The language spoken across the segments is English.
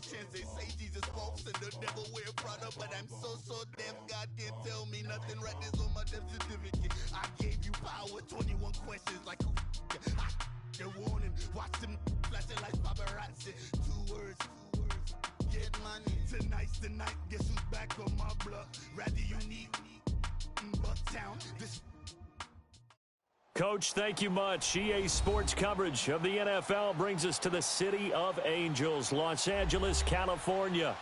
no chance. They say Jesus walks and the devil wear Prada, but I'm so deaf, God can't tell me nothing. Right there's on my death certificate. I gave you power, 21 questions like who the warning. Watch them flashing like paparazzi. Two words. Get money. Tonight's the night. Guess who's back on my block? Rather unique, Bucktown. This. Coach, thank you much. EA Sports coverage of the NFL brings us to the City of Angels, Los Angeles, California.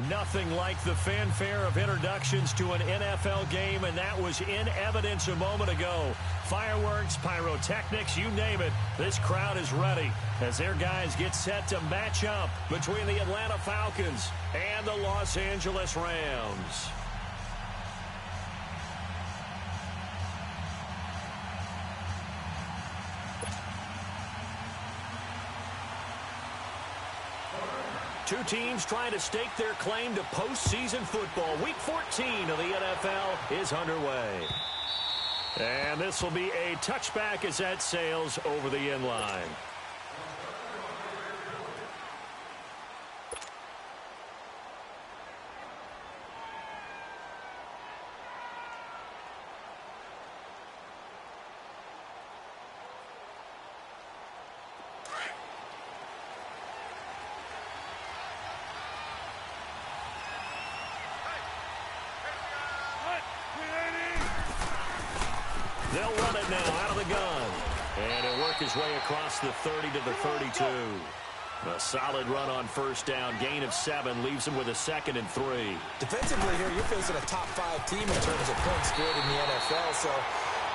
Nothing like the fanfare of introductions to an NFL game, and that was in evidence a moment ago. Fireworks, pyrotechnics, you name it. This crowd is ready as their guys get set to match up between the Atlanta Falcons and the Los Angeles Rams. Two teams trying to stake their claim to postseason football. Week 14 of the NFL is underway. And this will be a touchback as that sails over the end line. They'll run it now out of the gun. And he'll work his way across the 30 to the 32. A solid run on first down. Gain of 7 leaves him with a 2nd and 3. Defensively here, you're facing a top 5 team in terms of points scored in the NFL. So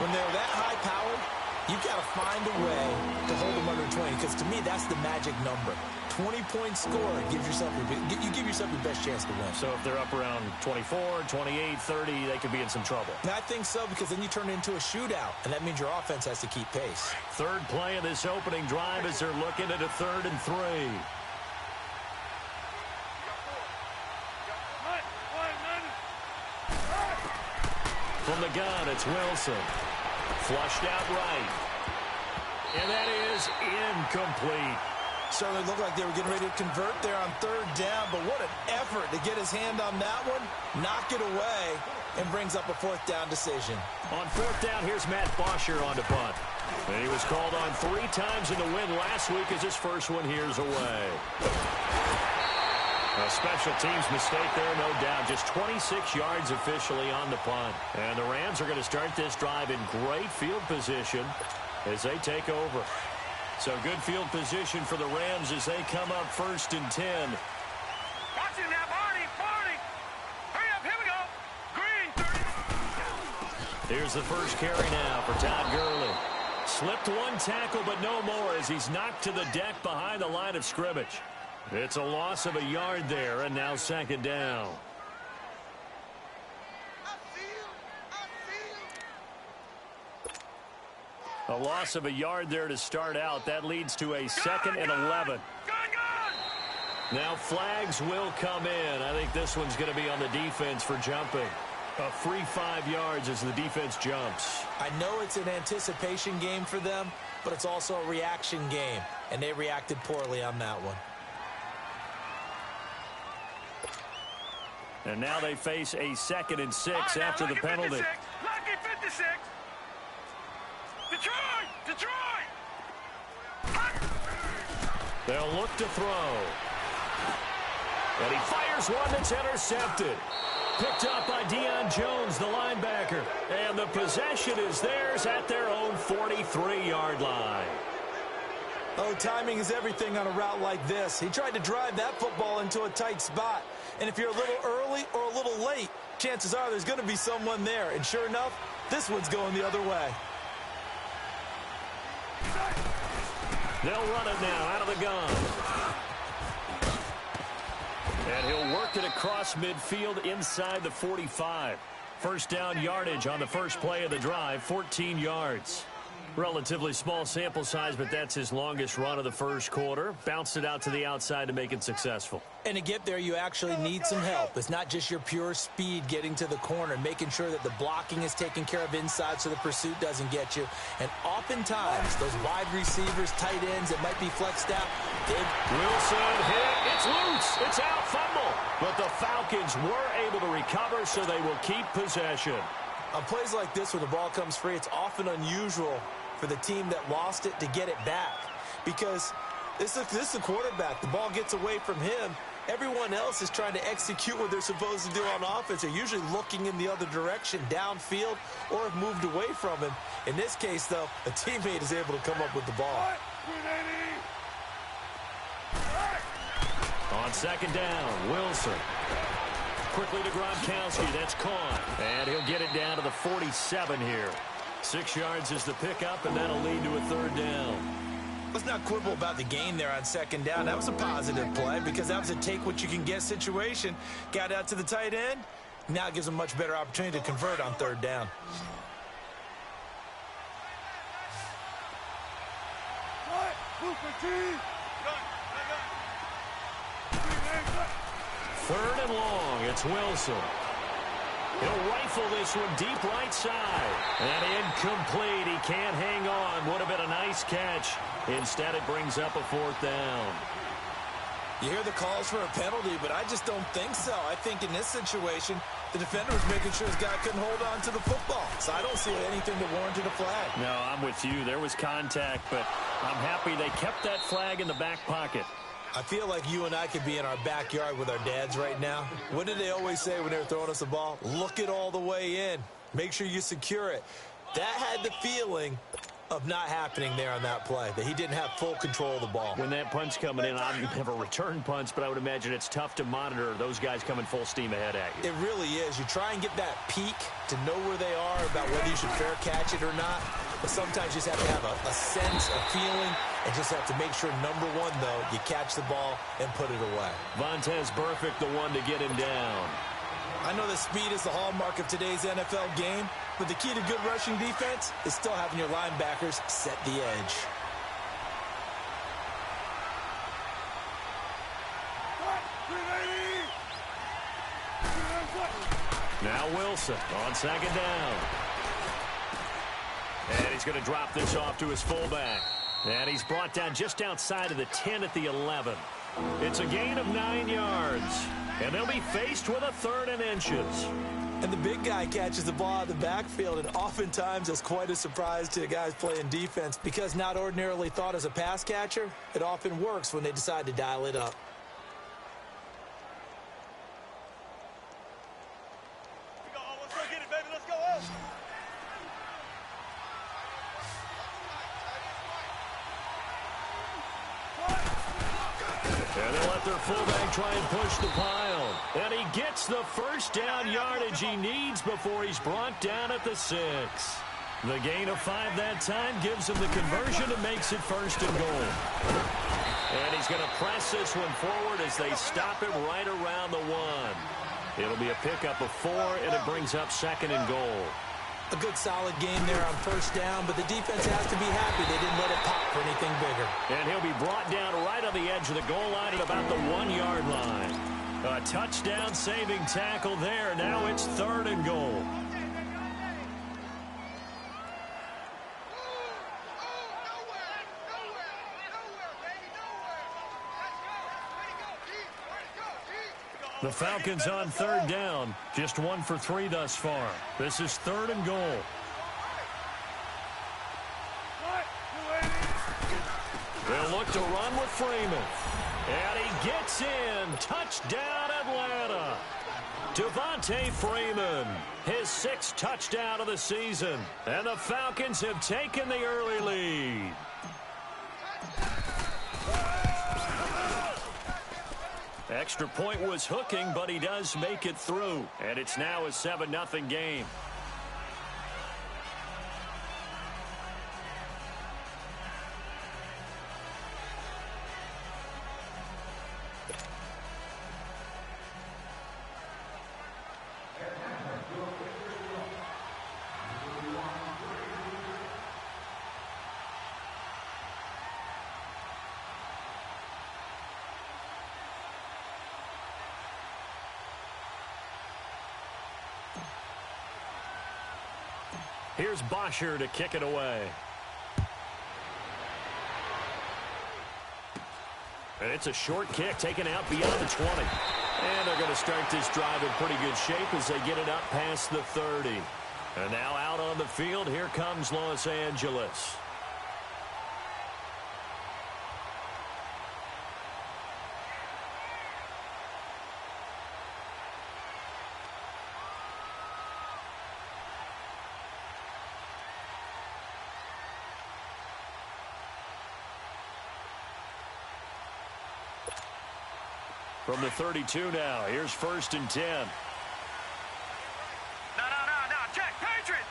when they're that high-powered, you've got to find a way to hold them under 20. Because to me, that's the magic number. 20-point score gives yourself you give yourself your best chance to win. So if they're up around 24, 28, 30, they could be in some trouble. And I think so, because then you turn it into a shootout, and that means your offense has to keep pace. Third play of this opening drive as they're looking at a 3rd and 3. From the gun, it's Wilson. Flushed out right. And that is incomplete. Certainly looked like they were getting ready to convert there on 3rd down, but what an effort to get his hand on that one, knock it away, and brings up a 4th down decision. On 4th down, here's Matt Bosher on to punt. And he was called on 3 times in the win last week as his first one here's away. A special teams mistake there, no doubt. Just 26 yards officially on the punt. And the Rams are going to start this drive in great field position as they take over. So good field position for the Rams as they come up 1st and 10. Watch it now, Barney. Hurry up, here we go. Green. Here's the first carry now for Todd Gurley. Slipped one tackle, but no more as he's knocked to the deck behind the line of scrimmage. It's a loss of a yard there, and now 2nd down. A loss of a yard there to start out. That leads to a 2nd and 11. Now flags will come in. I think this one's going to be on the defense for jumping. A free 5 yards as the defense jumps. I know it's an anticipation game for them, but it's also a reaction game, and they reacted poorly on that one. And now they face a 2nd and 6 after the penalty. Lucky 56. Detroit! They'll look to throw. And he fires one that's intercepted. Picked up by Deion Jones, the linebacker. And the possession is theirs at their own 43-yard line. Oh, timing is everything on a route like this. He tried to drive that football into a tight spot. And if you're a little early or a little late, chances are there's going to be someone there. And sure enough, this one's going the other way. They'll run it now out of the gun. And he'll work it across midfield inside the 45. First down yardage on the first play of the drive, 14 yards. Relatively small sample size, but that's his longest run of the first quarter. Bounced it out to the outside to make it successful. And to get there, you actually need some help. It's not just your pure speed getting to the corner, making sure that the blocking is taken care of inside so the pursuit doesn't get you. And oftentimes, those wide receivers, tight ends that might be flexed out, Wilson hit. It's loose. It's out, fumble. But the Falcons were able to recover, so they will keep possession. On plays like this where the ball comes free, it's often unusual for the team that lost it to get it back. Because this is the quarterback. The ball gets away from him. Everyone else is trying to execute what they're supposed to do on offense. They're usually looking in the other direction, downfield, or have moved away from him. In this case, though, a teammate is able to come up with the ball. On second down, Wilson. Quickly to Gronkowski. That's caught. And he'll get it down to the 47 here. 6 yards is the pickup, and that'll lead to a third down. Let's not quibble about the gain there on second down. That was a positive play because that was a take-what-you-can-get situation. Got out to the tight end. Now it gives them a much better opportunity to convert on third down. Third and long. It's Wilson. He'll rifle this one deep right side. And incomplete. He can't hang on. Would have been a nice catch. Instead, it brings up a fourth down. You hear the calls for a penalty, but I just don't think so. I think in this situation, the defender was making sure his guy couldn't hold on to the football. So I don't see anything that warranted a flag. No, I'm with you. There was contact, but I'm happy they kept that flag in the back pocket. I feel like you and I could be in our backyard with our dads right now. What did they always say when they were throwing us the ball? Look it all the way in. Make sure you secure it. That had the feeling of not happening there on that play, that he didn't have full control of the ball. When that punt's coming in, I've never returned punts, but I would imagine it's tough to monitor those guys coming full steam ahead at you. It really is. You try and get that peek to know where they are, about whether you should fair catch it or not. But sometimes you just have to have a sense, a feeling, and just have to make sure, number one, though, you catch the ball and put it away. Vontaze Burfict, the one to get him down. I know that speed is the hallmark of today's NFL game, but the key to good rushing defense is still having your linebackers set the edge. Now Wilson on second down. And he's going to drop this off to his fullback. And he's brought down just outside of the 10 at the 11. It's a gain of 9 yards. And they'll be faced with a third and inches. And the big guy catches the ball out of the backfield, and oftentimes is quite a surprise to the guys playing defense because not ordinarily thought as a pass catcher, it often works when they decide to dial it up. Let's go get it, baby. Let's go. And they'll let their fullback try and push the pile. And he gets the first down yardage he needs before he's brought down at the 6. The gain of 5 that time gives him the conversion and makes it first and goal. And he's going to press this one forward as they stop him right around the 1. It'll be a pickup of 4, and it brings up second and goal. A good solid game there on first down, but the defense has to be happy they didn't let it pop for anything bigger. And he'll be brought down right on the edge of the goal line at about the 1-yard line. A touchdown saving tackle there. Now it's third and goal. The Falcons on third down, just 1 for 3 thus far. This is third and goal. They'll look to run with Freeman. And he gets in. Touchdown, Atlanta. Devontae Freeman, his 6th touchdown of the season. And the Falcons have taken the early lead. Extra point was hooking, but he does make it through. And it's now a 7-0 game. Here's Bosher to kick it away. And it's a short kick taken out beyond the 20. And they're going to start this drive in pretty good shape as they get it up past the 30. And now out on the field, here comes Los Angeles. From the 32 now, here's 1st and 10. No, check, Patriot!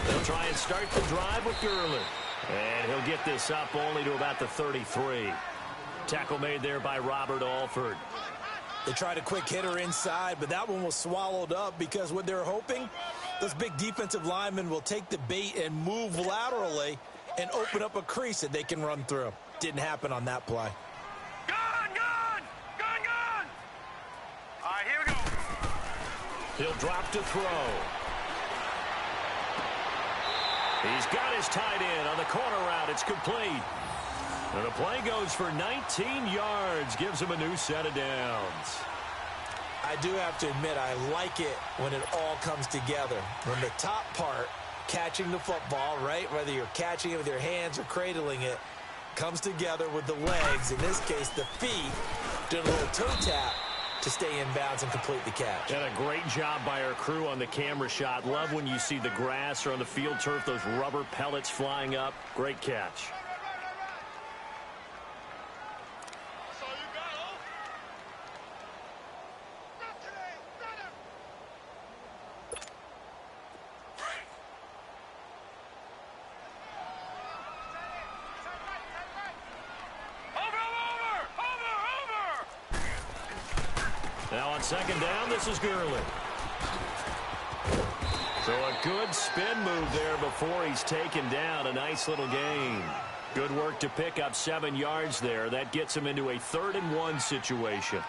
They'll try and start the drive with Gurley. And he'll get this up only to about the 33. Tackle made there by Robert Alford. They tried a quick hitter inside, but that one was swallowed up because what they're hoping, those big defensive linemen will take the bait and move laterally and open up a crease that they can run through. Didn't happen on that play. All right, here we go. He'll drop to throw. He's got his tight end on the corner route. It's complete. And the play goes for 19 yards. Gives him a new set of downs. I do have to admit, I like it when it all comes together. When the top part, catching the football, right, whether you're catching it with your hands or cradling it, comes together with the legs, in this case the feet, doing a little toe tap to stay in bounds and complete the catch. And a great job by our crew on the camera shot. Love when you see the grass or on the field turf, those rubber pellets flying up. Great catch. That's all you got, huh? Now on 2nd down, this is Gurley. So a good spin move there before he's taken down. A nice little gain. Good work to pick up 7 yards there. That gets him into a 3rd and 1 situation.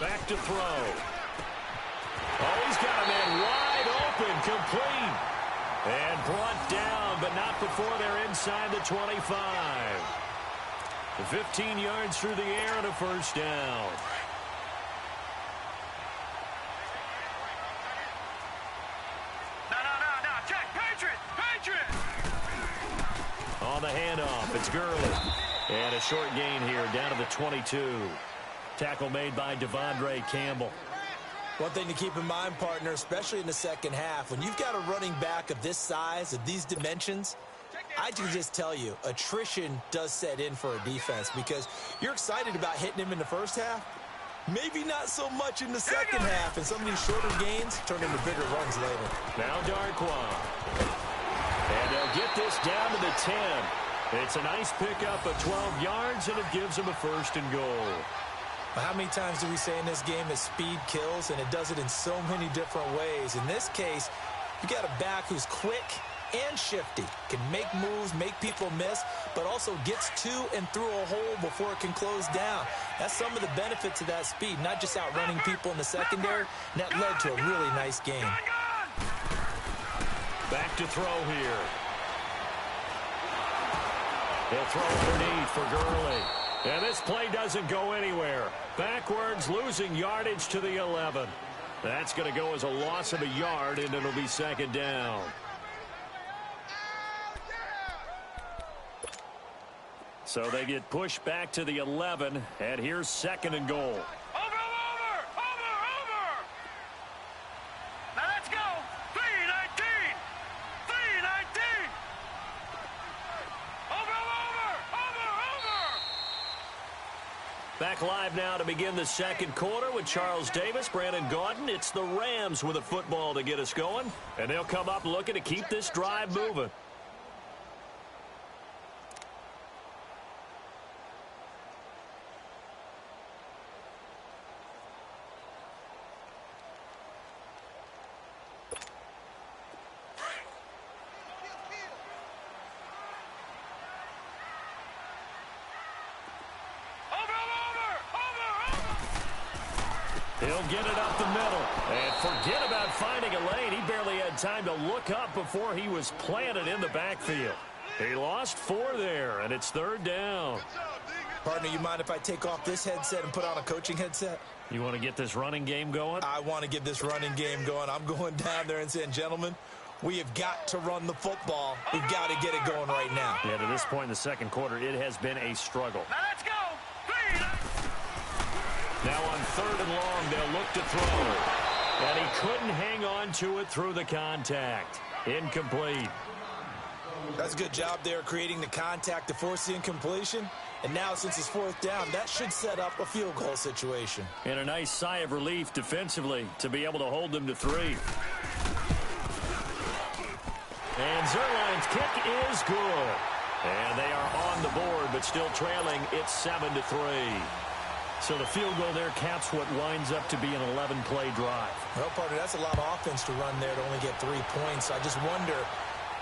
Back to throw. Oh, he's got a man wide open, complete. And brought down, but not before they're inside the 25. 15 yards through the air and a 1st down. No, check, Patriot! On the handoff, it's Gurley. And a short gain here, down to the 22. Tackle made by Devondre Campbell. One thing to keep in mind, partner, especially in the second half, when you've got a running back of this size, of these dimensions, I can just tell you, attrition does set in for a defense because you're excited about hitting him in the first half. Maybe not so much in the second half, and some of these shorter gains turn into bigger runs later. Now Darquan. And they'll get this down to the 10. It's a nice pickup of 12 yards, and it gives them a 1st and goal. How many times do we say in this game that speed kills, and it does it in so many different ways? In this case, you got a back who's quick and shifty, can make moves, make people miss, but also gets to and through a hole before it can close down. That's some of the benefits of that speed, not just outrunning people in the secondary, and that led to a really nice game. Back to throw here. He'll throw underneath for Gurley. And this play doesn't go anywhere. Backwards, losing yardage to the 11. That's going to go as a loss of a yard, and it'll be 2nd down. So they get pushed back to the 11, and here's 2nd and goal. Over! Now let's go! 319! Over! Back live now to begin the 2nd quarter with Charles Davis, Brandon Gaudin. It's the Rams with a football to get us going, and they'll come up looking to keep this drive moving. He'll get it up the middle. And forget about finding a lane. He barely had time to look up before he was planted in the backfield. He lost 4 there, and it's 3rd down. Partner, you mind if I take off this headset and put on a coaching headset? You want to get this running game going? I want to get this running game going. I'm going down there and saying, gentlemen, we have got to run the football. We've got to get it going right now. Yeah, to this point in the second quarter, it has been a struggle. Now let's go. Now on 3rd and long, they'll look to throw. And he couldn't hang on to it through the contact. Incomplete. That's a good job there creating the contact to force the incompletion. And now since it's 4th down, that should set up a field goal situation. And a nice sigh of relief defensively to be able to hold them to 3. And Zerline's kick is good. And they are on the board, but still trailing. It's 7-3. So the field goal there caps what winds up to be an 11-play drive. Well, partner, that's a lot of offense to run there to only get 3 points. I just wonder,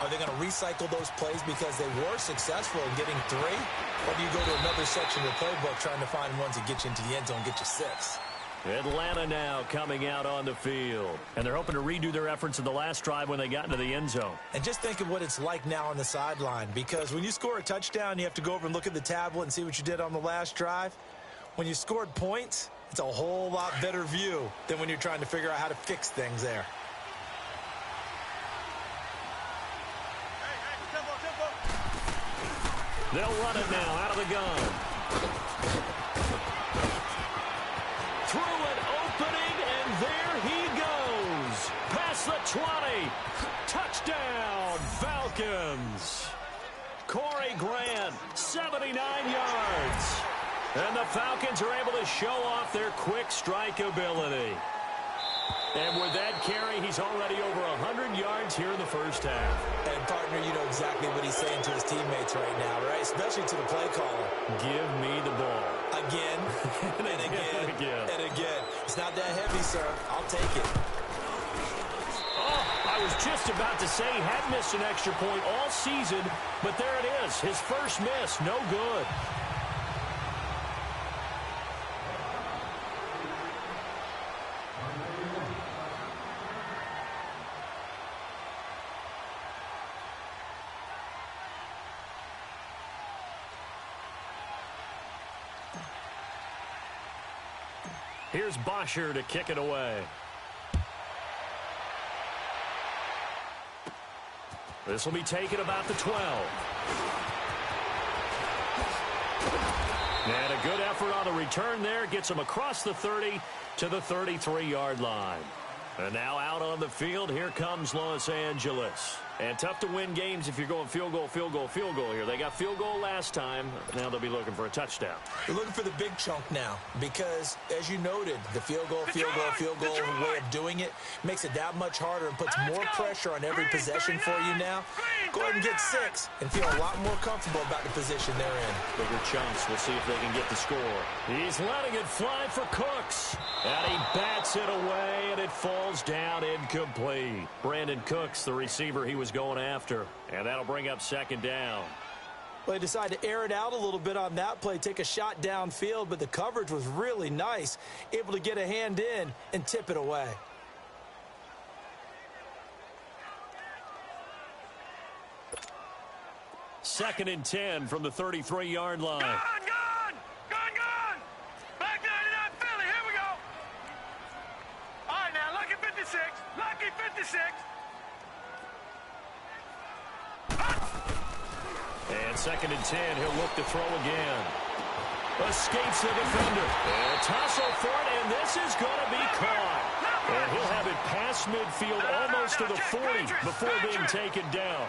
are they going to recycle those plays because they were successful in getting 3? Or do you go to another section of the playbook trying to find ones that get you into the end zone and get you 6? Atlanta now coming out on the field. And they're hoping to redo their efforts in the last drive when they got into the end zone. And just think of what it's like now on the sideline. Because when you score a touchdown, you have to go over and look at the tablet and see what you did on the last drive. When you scored points, it's a whole lot better view than when you're trying to figure out how to fix things there. They'll run it now out of the gun. Through an opening, and there he goes. Past the 20. Touchdown, Falcons. Corey Grant, 79 yards. And the Falcons are able to show off their quick strike ability. And with that carry, he's already over 100 yards here in the first half. And, partner, you know exactly what he's saying to his teammates right now, right? Especially to the play caller. Give me the ball. Again, and again, and again. It's not that heavy, sir. I'll take it. Oh, I was just about to say he had missed an extra point all season, but there it is. His first miss, no good. Here's Bosher to kick it away. This will be taken about the 12. And a good effort on the return there. Gets him across the 30 to the 33-yard line. And now out on the field, here comes Los Angeles. And tough to win games if you're going field goal, field goal, field goal here. They got field goal last time. Now they'll be looking for a touchdown. They're looking for the big chunk now because, as you noted, the field goal way of doing it makes it that much harder and puts more pressure on every possession for you now. Go ahead and get 6 and feel a lot more comfortable about the position they're in. Bigger chunks. We'll see if they can get the score. He's letting it fly for Cooks. And he bats it away, and it falls down incomplete. Brandon Cooks, the receiver he was going after. And that'll bring up 2nd down. Well, they decided to air it out a little bit on that play, take a shot downfield, but the coverage was really nice, able to get a hand in and tip it away. Second and 10 from the 33-yard line. Gone! Back 99 Philly, here we go. All right, now, lucky 56. Lucky 56. And 2nd and 10, he'll look to throw again. Escapes the defender. And tussle for it, and this is going to be caught. And he'll have it past midfield almost to the 40 before being taken down.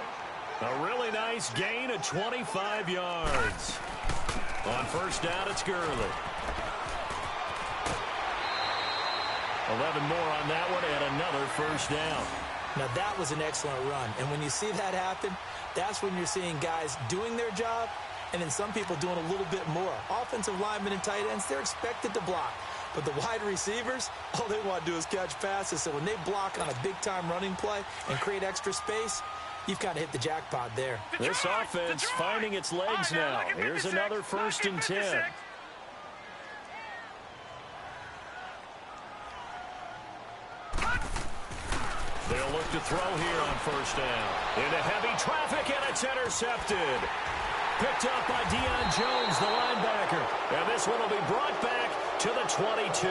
A really nice gain of 25 yards. On 1st down, it's Gurley. 11 more on that one, and another 1st down. Now, that was an excellent run. And when you see that happen, that's when you're seeing guys doing their job and then some people doing a little bit more. Offensive linemen and tight ends, they're expected to block. But the wide receivers, all they want to do is catch passes. So when they block on a big-time running play and create extra space, you've kind of hit the jackpot there. This offense finding its legs now. Here's another 1st and 10. They'll look to throw here on first down. Into heavy traffic, and it's intercepted. Picked up by Deion Jones, the linebacker. And this one will be brought back to the 22.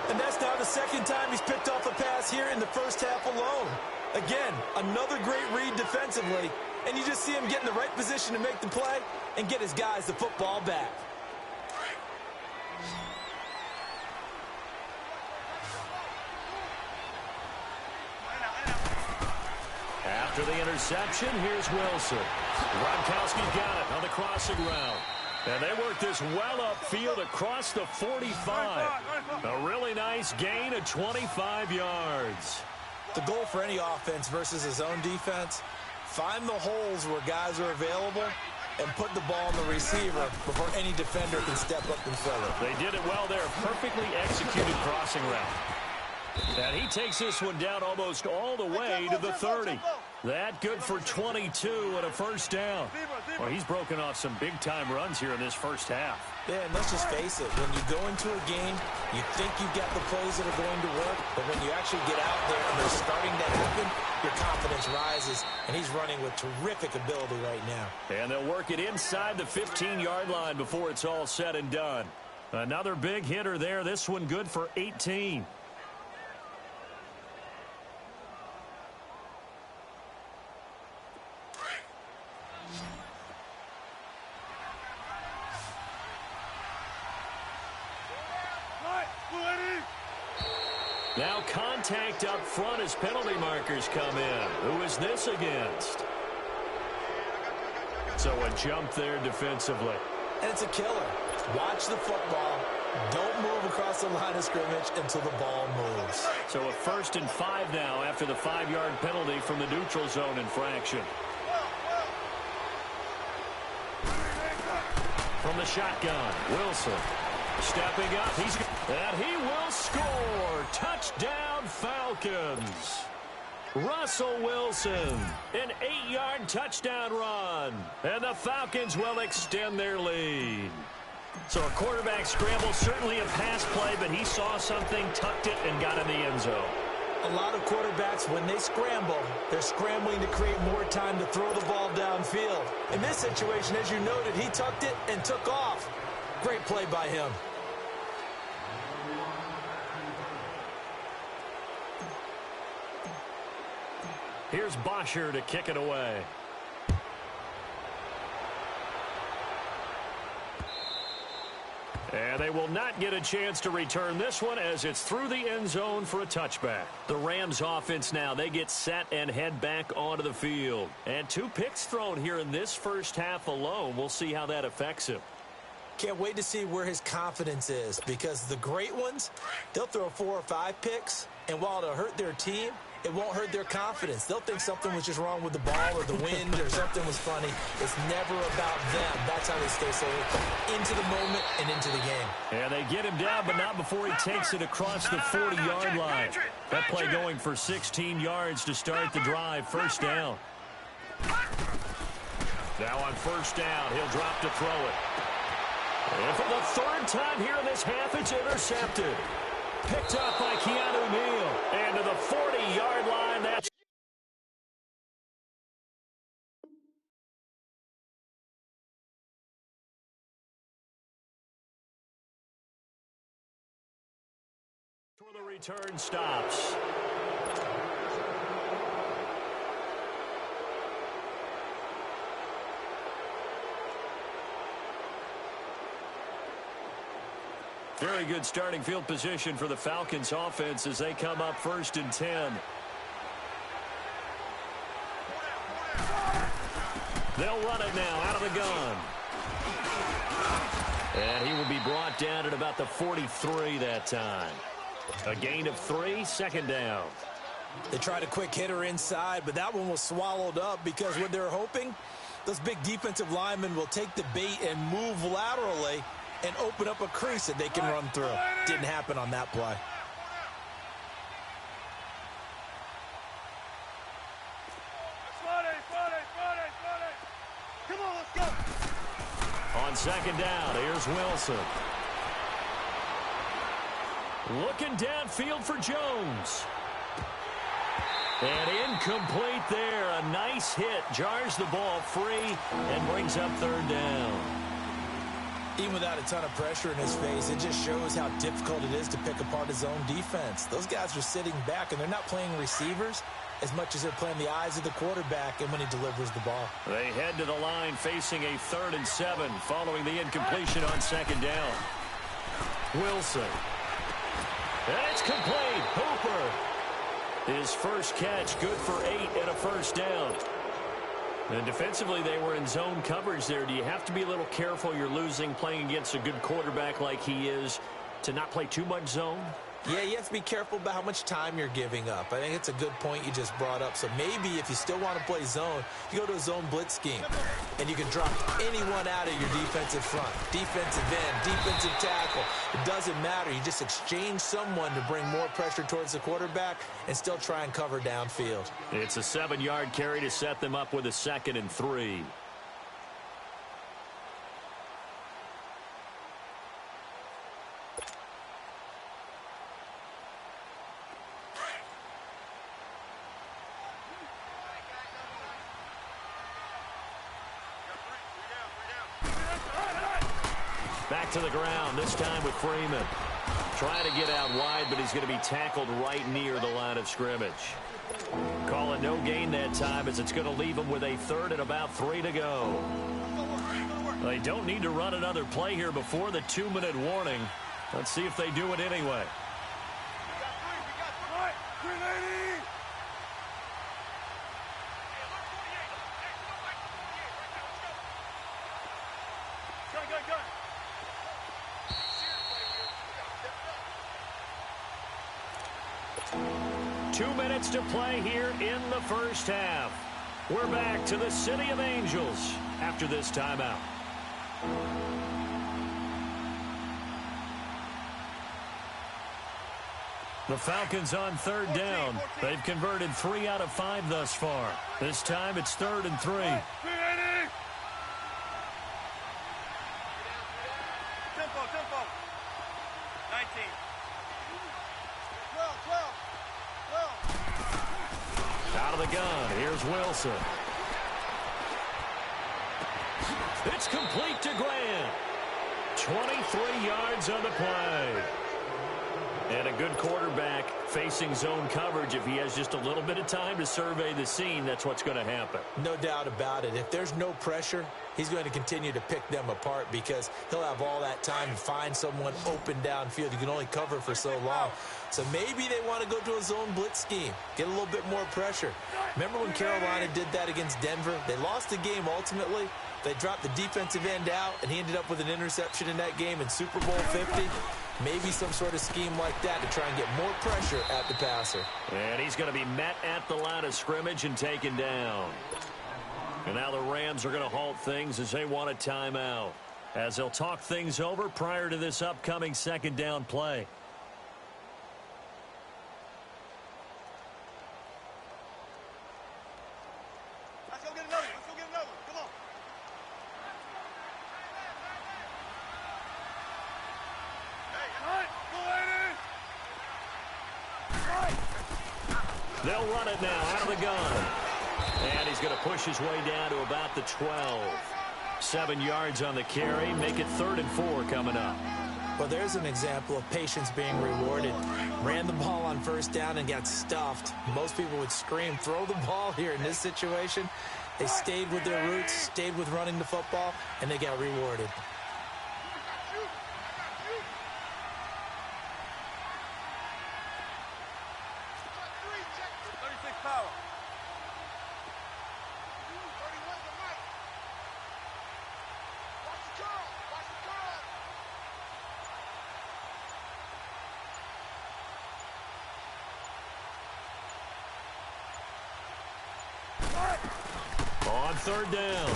And that's now the second time he's picked off a pass here in the first half alone. Again, another great read defensively. And you just see him get in the right position to make the play and get his guys the football back. After the interception, here's Wilson. Gronkowski's got it on the crossing route. And they work this well upfield across the 45. A really nice gain of 25 yards. The goal for any offense versus his own defense, find the holes where guys are available and put the ball on the receiver before any defender can step up and fill it. They did it well there. Perfectly executed crossing route. And he takes this one down almost all the way to the 30. That good for 22 and a first down. Well, he's broken off some big-time runs here in this first half. Yeah, and let's just face it. When you go into a game, you think you've got the plays that are going to work, but when you actually get out there and they're starting to happen, your confidence rises, and he's running with terrific ability right now. And they'll work it inside the 15-yard line before it's all said and done. Another big hitter there. This one good for 18. Now contact up front as penalty markers come in. Who is this against? So a jump there defensively. And it's a killer. Watch the football. Don't move across the line of scrimmage until the ball moves. So a 1st and 5 now after the 5-yard penalty from the neutral zone infraction. From the shotgun, Wilson. Stepping up, and he will score. Touchdown, Falcons. Russell Wilson, an 8-yard touchdown run. And the Falcons will extend their lead. So a quarterback scramble, certainly a pass play, but he saw something, tucked it, and got in the end zone. A lot of quarterbacks, when they scramble, they're scrambling to create more time to throw the ball downfield. In this situation, as you noted, he tucked it and took off. Great play by him. Here's Bosher to kick it away. And they will not get a chance to return this one as it's through the end zone for a touchback. The Rams offense now, they get set and head back onto the field. And 2 picks thrown here in this first half alone. We'll see how that affects him. Can't wait to see where his confidence is, because the great ones, they'll throw 4 or 5 picks, and while it'll hurt their team, it won't hurt their confidence. They'll think something was just wrong with the ball or the wind or something was funny. It's never about them. That's how they stay so into the moment and into the game. And they get him down, but not before he takes it across the 40-yard line. That play going for 16 yards to start the drive. First down. Now on first down, he'll drop to throw it. And for the 3rd time here in this half, it's intercepted. Picked up by Keanu Neal. And to the 40-yard line, that's... where the return stops. Very good starting field position for the Falcons offense as they come up 1st and 10. They'll run it now out of the gun. And he will be brought down at about the 43 that time. A gain of 3, 2nd down. They tried a quick hitter inside, but that one was swallowed up because what they're hoping, those big defensive linemen will take the bait and move laterally and open up a crease that they can run through. Didn't happen on that play. Come on, let's go. On 2nd down, here's Wilson. Looking downfield for Jones. And incomplete there. A nice hit. Jars the ball free and brings up third down. Even without a ton of pressure in his face, it just shows how difficult it is to pick apart his own defense. Those guys are sitting back, and they're not playing receivers as much as they're playing the eyes of the quarterback and when he delivers the ball. They head to the line facing a 3rd and 7 following the incompletion on 2nd down. Wilson. And it's complete. Hooper. His first catch, good for 8 and a first down. And defensively, they were in zone coverage there. Do you have to be a little careful you're losing playing against a good quarterback like he is to not play too much zone? Yeah, you have to be careful about how much time you're giving up. I think it's a good point you just brought up. So maybe if you still want to play zone, you go to a zone blitz scheme. And you can drop anyone out of your defensive front. Defensive end, defensive tackle. It doesn't matter. You just exchange someone to bring more pressure towards the quarterback and still try and cover downfield. It's a 7-yard carry to set them up with a 2nd and 3. Back to the ground, this time with Freeman. Trying to get out wide, but he's going to be tackled right near the line of scrimmage. Call it no gain that time as it's going to leave him with a 3rd and about 3 to go. They don't need to run another play here before the 2-minute warning. Let's see if they do it anyway. To play here in the first half. We're back to the City of Angels after this timeout. The Falcons on 3rd down. They've converted 3 out of 5 thus far. This time it's 3rd and 3. Tempo, tempo. 19. 12. Out of the gun, here's Wilson. It's complete to Grant. 23 yards on the play. And a good quarterback facing zone coverage. If he has just a little bit of time to survey the scene, that's what's going to happen. No doubt about it. If there's no pressure, he's going to continue to pick them apart because he'll have all that time to find someone open downfield. You can only cover for so long. So maybe they want to go to a zone blitz scheme, get a little bit more pressure. Remember when Carolina did that against Denver? They lost the game ultimately. They dropped the defensive end out, and he ended up with an interception in that game in Super Bowl 50. Maybe some sort of scheme like that to try and get more pressure at the passer. And he's going to be met at the line of scrimmage and taken down. And now the Rams are going to halt things as they want a timeout, as they'll talk things over prior to this upcoming 2nd down play. They'll run it now out of the gun. And he's going to push his way down to about the 12. 7 yards on the carry. Make it 3rd and 4 coming up. Well, there's an example of patience being rewarded. Ran the ball on 1st down and got stuffed. Most people would scream, throw the ball here. In this situation, they stayed with their roots, stayed with running the football, and they got rewarded. On 3rd down,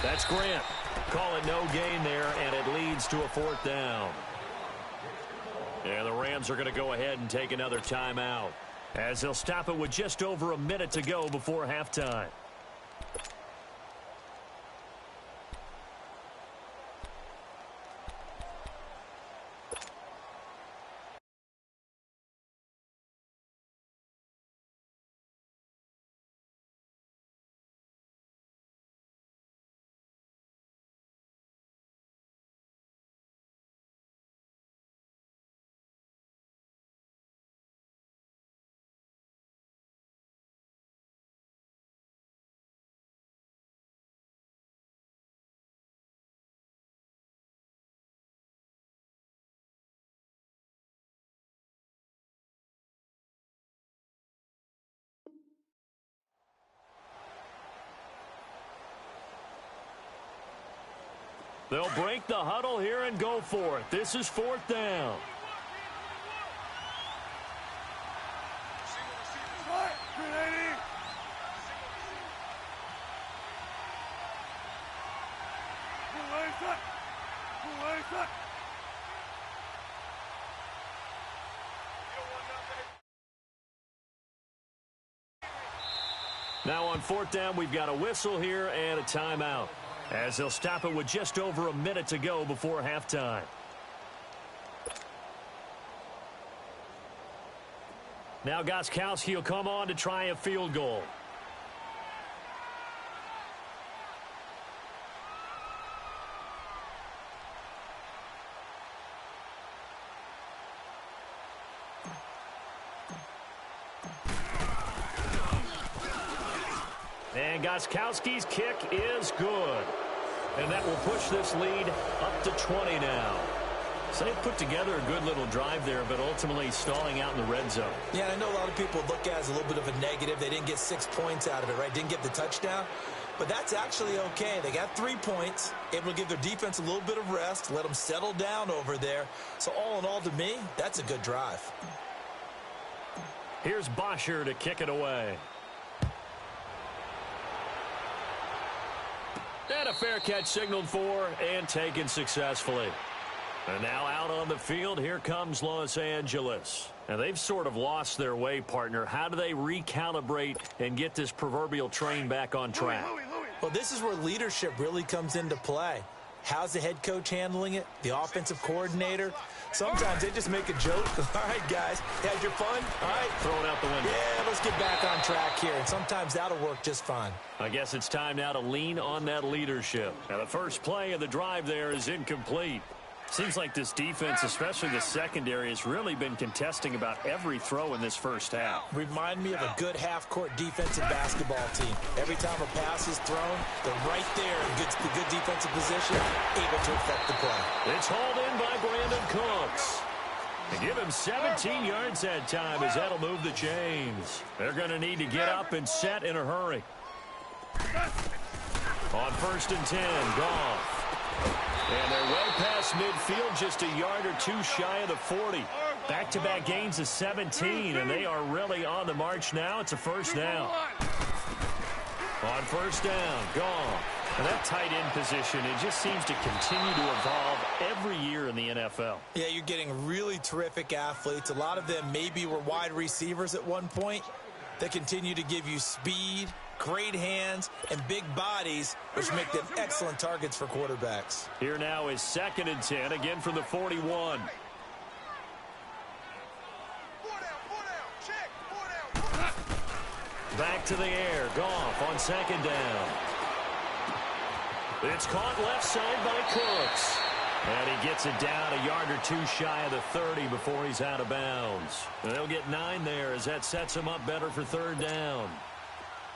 that's Grant. Call it no gain there, and it leads to a 4th down. And the Rams are going to go ahead and take another timeout, as they'll stop it with just over a minute to go before halftime. They'll break the huddle here and go for it. This is 4th down. Now on 4th down, we've got a whistle here and a timeout, as they'll stop it with just over a minute to go before halftime. Now Gostkowski will come on to try a field goal. And Gostkowski's kick is good. And that will push this lead up to 20 now. So they've put together a good little drive there, but ultimately stalling out in the red zone. Yeah, I know a lot of people look at it as a little bit of a negative. They didn't get 6 points out of it, right? Didn't get the touchdown. But that's actually okay. They got 3 points, able to give their defense a little bit of rest, let them settle down over there. So all in all, to me, that's a good drive. Here's Bosher to kick it away. And a fair catch signaled for and taken successfully. And now out on the field, here comes Los Angeles. And they've sort of lost their way, partner. How do they recalibrate and get this proverbial train back on track? Well, this is where leadership really comes into play. How's the head coach handling it? The offensive coordinator? Sometimes they just make a joke. All right, guys, had your fun? All right. Throw it out the window. Yeah, let's get back on track here. And sometimes that'll work just fine. I guess it's time now to lean on that leadership. And the first play of the drive there is incomplete. Seems like this defense, especially the secondary, has really been contesting about every throw in this first half. Remind me of a good half-court defensive basketball team. Every time a pass is thrown, they're right there in good defensive position, able to affect the play. It's hauled in by Brandon Cooks. And give him 17 yards that time, as that'll move the chains. They're going to need to get up and set in a hurry. On 1st and 10, Goff. And they're well past midfield, just a yard or two shy of the 40. Back-to-back gains of 17, and they are really on the march now. It's a first down. On 1st down, Goff. And that tight end position, it just seems to continue to evolve every year in the NFL. Yeah, you're getting really terrific athletes. A lot of them maybe were wide receivers at one point. They continue to give you speed, great hands, and big bodies, which make them excellent targets for quarterbacks. Here now is 2nd and 10, again from the 41. Back to the air, Goff on 2nd down. It's caught left side by Cooks. And he gets it down a yard or two shy of the 30 before he's out of bounds. And they'll get 9 there as that sets him up better for 3rd down.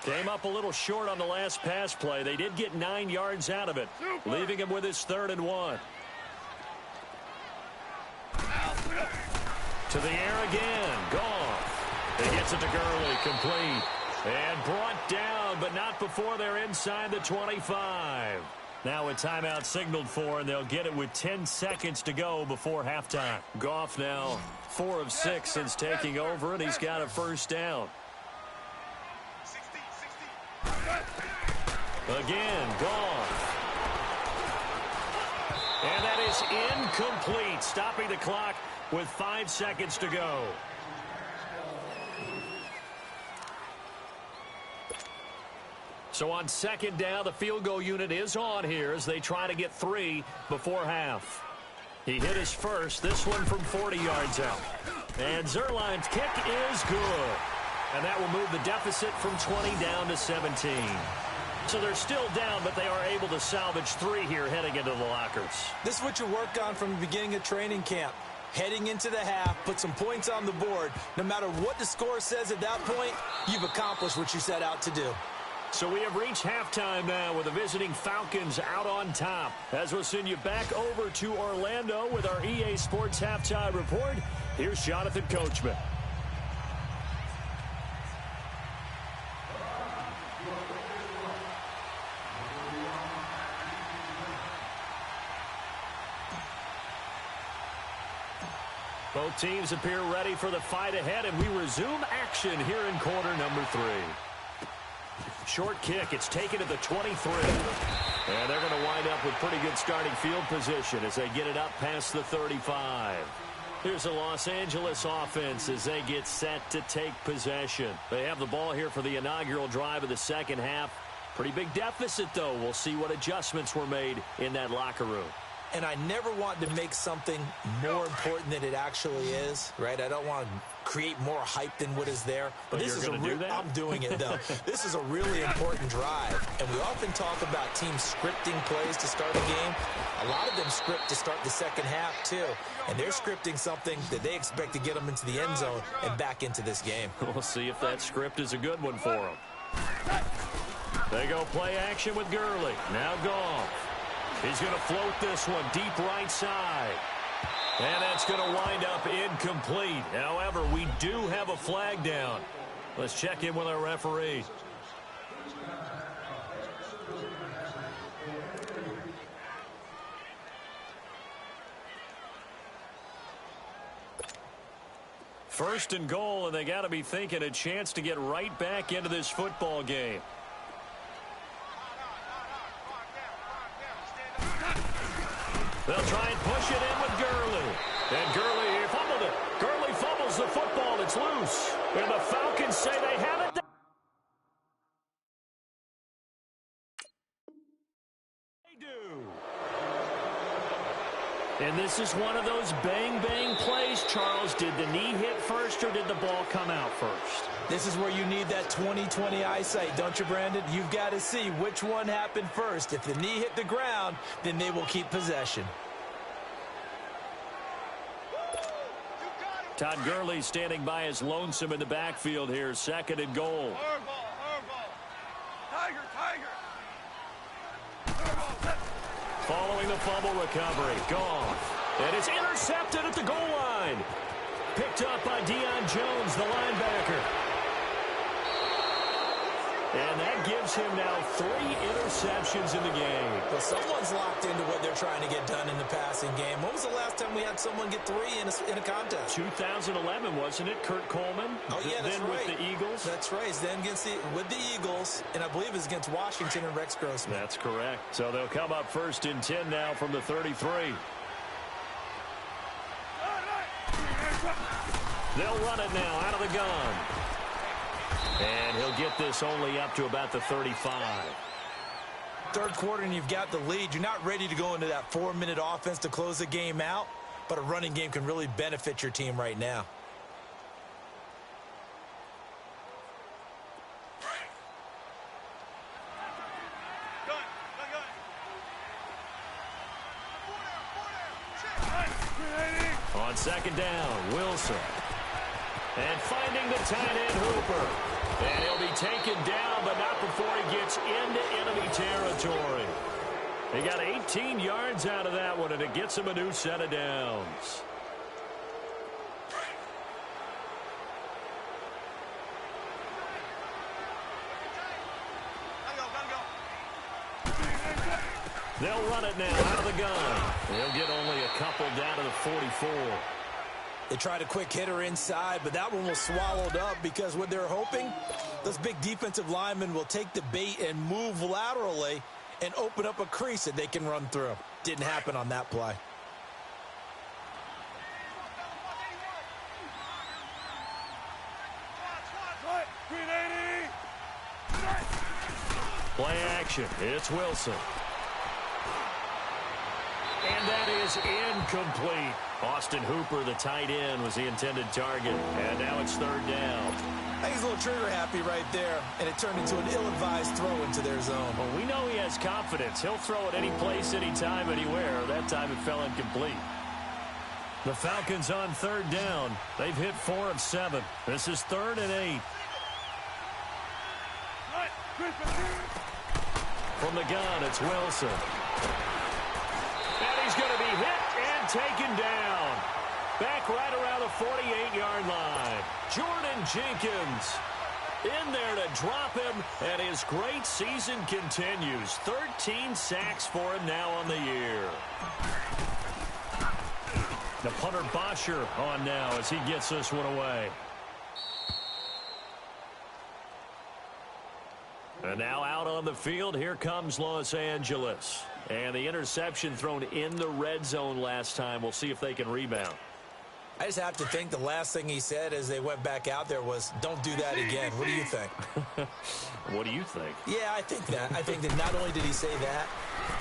Came up a little short on the last pass play. They did get 9 yards out of it, leaving him with his 3rd and 1. To the air again, Goff. He gets it to Gurley, complete. And brought down, but not before they're inside the 25. Now a timeout signaled for, and they'll get it with 10 seconds to go before halftime. Goff now 4 of 6 since taking over, and he's got a first down. Again, Goff. And that is incomplete, stopping the clock with 5 seconds to go. So on 2nd down, the field goal unit is on here as they try to get 3 before half. He hit his first, this one from 40 yards out. And Zerline's kick is good. And that will move the deficit from 20 down to 17. So they're still down, but they are able to salvage 3 here heading into the lockers. This is what you work on from the beginning of training camp. Heading into the half, put some points on the board. No matter what the score says at that point, you've accomplished what you set out to do. So we have reached halftime now with the visiting Falcons out on top. As we'll send you back over to Orlando with our EA Sports Halftime Report, here's Jonathan Coachman. Both teams appear ready for the fight ahead, and we resume action here in quarter number 3. Short kick. It's taken to the 23. And they're going to wind up with pretty good starting field position as they get it up past the 35. Here's the Los Angeles offense as they get set to take possession. They have the ball here for the inaugural drive of the second half. Pretty big deficit, though. We'll see what adjustments were made in that locker room. And I never want to make something more important than it actually is, right? I don't want to create more hype than what is there. But this is I'm doing it, though. This is a really important drive. And we often talk about teams scripting plays to start a game. A lot of them script to start the second half, too. And they're scripting something that they expect to get them into the end zone and back into this game. We'll see if that script is a good one for them. They go play action with Gurley. Now Goff. He's going to float this one deep right side. And that's going to wind up incomplete. However, we do have a flag down. Let's check in with our referee. First and goal, and they got to be thinking a chance to get right back into this football game. They'll try and push it in with Gurley. And Gurley fumbled it. Gurley fumbles the football. It's loose. And the Falcons say they have it. They do. And this is one of those bang-bang plays, Charles. Did the knee hit first or did the ball come out first? This is where you need that 20/20 eyesight, don't you, Brandon? You've got to see which one happened first. If the knee hit the ground, then they will keep possession. Todd Gurley standing by as lonesome in the backfield here. Second and goal. Following the fumble recovery. Goff. And it's intercepted at the goal line. Picked up by Deion Jones, the linebacker. And that gives him now 3 interceptions in the game. Well, someone's locked into what they're trying to get done in the passing game. When was the last time we had someone get 3 in a contest? 2011, wasn't it? Kurt Coleman? Oh, yeah, that's then right. With the Eagles? That's right. Then with the Eagles, and I believe it's against Washington and Rex Grossman. That's correct. So they'll come up first and 10 now from the 33. They'll run it now out of the gun. And he'll get this only up to about the 35. Third quarter and you've got the lead. You're not ready to go into that 4-minute offense to close the game out, but a running game can really benefit your team right now. On second down, Wilson. And finding the tight end, Hooper. And he'll be taken down, but not before he gets into enemy territory. He got 18 yards out of that one, and it gets him a new set of downs. They'll run it now out of the gun. They'll get only a couple down to the 44. They tried a quick hitter inside, but that one was swallowed up because what they're hoping, those big defensive linemen will take the bait and move laterally and open up a crease that they can run through. Didn't happen on that play. Play action. It's Wilson. And that is incomplete. Austin Hooper, the tight end, was the intended target. And now it's third down. I think he's a little trigger happy right there, and it turned into an ill-advised throw into their zone. Well, we know he has confidence. He'll throw it any place, anytime, anywhere. That time it fell incomplete. The Falcons on third down. They've hit 4 of 7. This is 3rd and 8. From the gun, it's Wilson. And he's going to be hit and taken down. Back right around the 48-yard line. Jordan Jenkins in there to drop him, and his great season continues. 13 sacks for him now on the year. The punter Bosher on now as he gets this one away. And now out on the field, here comes Los Angeles. And the interception thrown in the red zone last time. We'll see if they can rebound. I just have to think the last thing he said as they went back out there was, don't do that again. What do you think? What do you think? Yeah, I think that. I think that not only did he say that,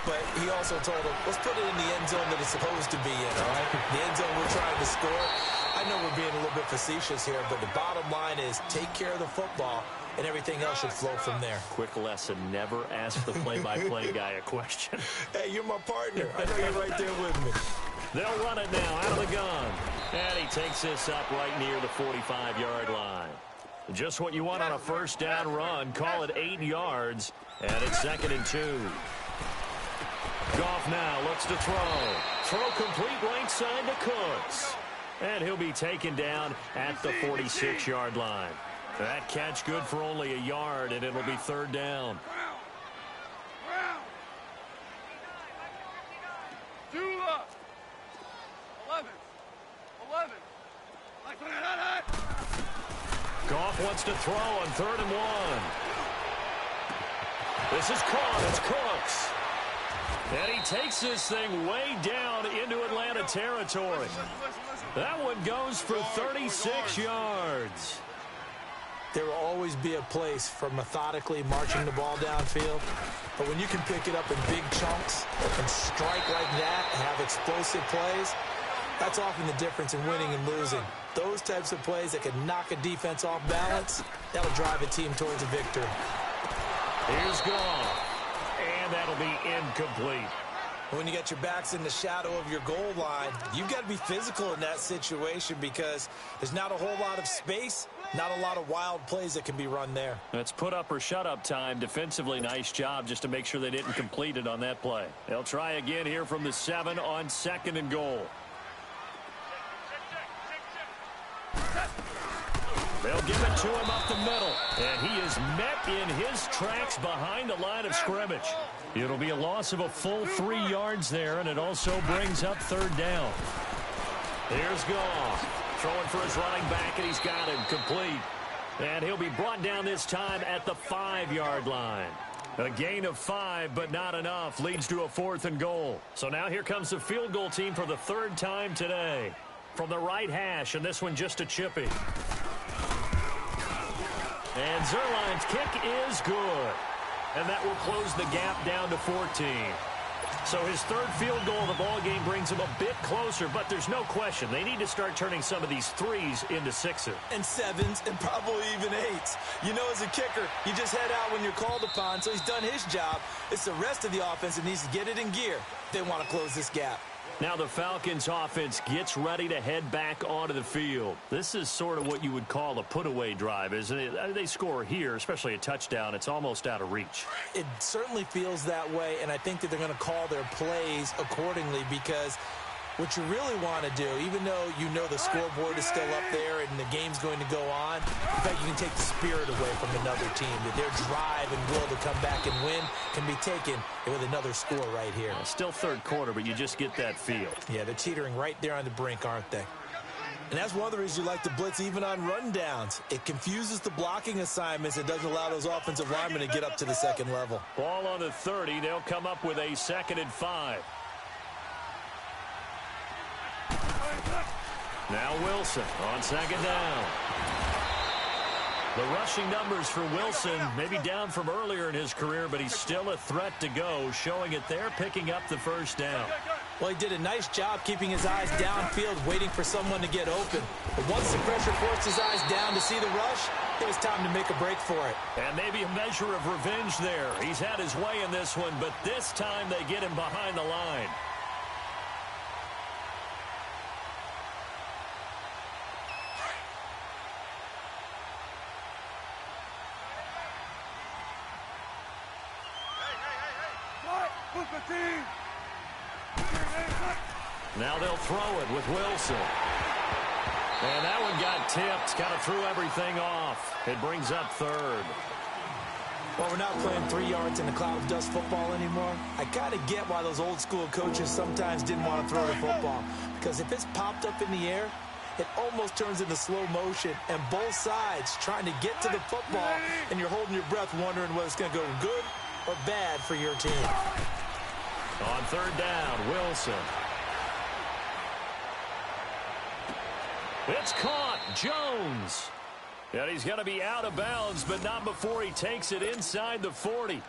but he also told him, let's put it in the end zone that it's supposed to be in, all right? The end zone we're trying to score. I know we're being a little bit facetious here, but the bottom line is take care of the football, and everything else should flow from there. Quick lesson, never ask the play-by-play guy a question. Hey, you're my partner. I know you're right there with me. They'll run it now out of the gun. And he takes this up right near the 45-yard line. Just what you want on a first down run. Call it 8 yards. And it's 2nd and 2. Goff now looks to throw. Throw complete right side to Cooks. And he'll be taken down at the 46-yard line. That catch good for only a yard, and it'll be 3rd down. Goff wants to throw on 3rd and 1. This is caught. It's Cooks. And he takes this thing way down into Atlanta territory. That one goes for 36 yards. There will always be a place for methodically marching the ball downfield. But when you can pick it up in big chunks and strike like that, have explosive plays, that's often the difference in winning and losing. Those types of plays that can knock a defense off balance, that'll drive a team towards a victory. Here's Goff. And that'll be incomplete. When you got your backs in the shadow of your goal line, you've got to be physical in that situation because there's not a whole lot of space, not a lot of wild plays that can be run there. It's put up or shut up time. Defensively, nice job just to make sure they didn't complete it on that play. They'll try again here from the 7 on 2nd and goal. They'll give it to him up the middle. And he is met in his tracks behind the line of scrimmage. It'll be a loss of a full 3 yards there, and it also brings up 3rd down. Here's Goff. Throwing for his running back, and he's got him complete. And he'll be brought down this time at the 5-yard line. A gain of 5, but not enough. Leads to a 4th and goal. So now here comes the field goal team for the 3rd time today. From the right hash, and this one just a chippy. And Zerline's kick is good. And that will close the gap down to 14. So his 3rd field goal of the ball game brings him a bit closer, but there's no question. They need to start turning some of these 3s into 6s. And 7s, and probably even 8s. You know, as a kicker, you just head out when you're called upon, so he's done his job. It's the rest of the offense that needs to get it in gear if they want to close this gap. Now the Falcons offense gets ready to head back onto the field. This is sort of what you would call a put-away drive, isn't it? They score here, especially a touchdown. It's almost out of reach. It certainly feels that way, and I think that they're going to call their plays accordingly because what you really want to do, even though you know the scoreboard is still up there and the game's going to go on, in fact, you can take the spirit away from another team, that their drive and will to come back and win can be taken with another score right here. Still 3rd quarter, but you just get that feel. Yeah, they're teetering right there on the brink, aren't they? And that's one of the reasons you like to blitz even on rundowns. It confuses the blocking assignments. It doesn't allow those offensive linemen to get up to the 2nd level. Ball on the 30. They'll come up with a 2nd and 5. Now Wilson on 2nd down. The rushing numbers for Wilson maybe down from earlier in his career, but he's still a threat to go, showing it there, picking up the 1st down. Well, he did a nice job keeping his eyes downfield, waiting for someone to get open. But once the pressure forced his eyes down to see the rush, it was time to make a break for it. And maybe a measure of revenge there. He's had his way in this one, but this time they get him behind the line. Now they'll throw it with Wilson. And that one got tipped, kind of threw everything off. It brings up 3rd. Well, we're not playing 3 yards in a cloud of dust football anymore. I kind of get why those old school coaches sometimes didn't want to throw the football. Because because if it's popped up in the air, it almost turns into slow motion, and both sides trying to get to the football, and you're holding your breath wondering whether it's going to go good or bad for your team. On third down, Wilson. It's caught. Jones. And he's going to be out of bounds, but not before he takes it inside the 40.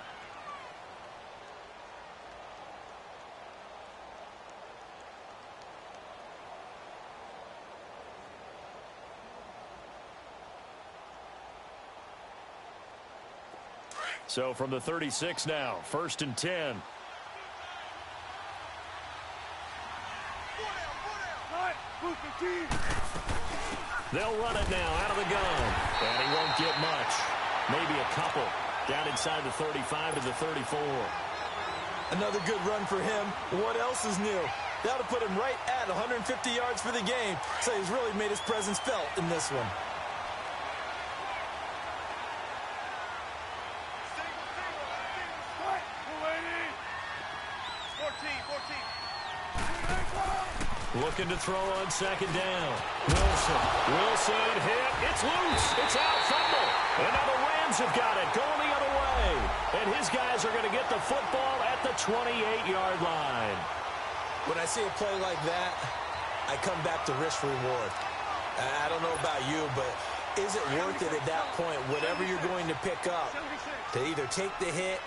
So from the 36 now, 1st and 10. They'll run it now out of the gun. And he won't get much. Maybe a couple. Down inside the 35 to the 34. Another good run for him. What else is new? That'll put him right at 150 yards for the game. So he's really made his presence felt in this one. Looking to throw on second down. Wilson hit. It's loose. It's out. Fumble. And now the Rams have got it. Going the other way. And his guys are going to get the football at the 28-yard line. When I see a play like that, I come back to risk reward. I don't know about you, but is it worth it at that point, whatever you're going to pick up, to either take the hit,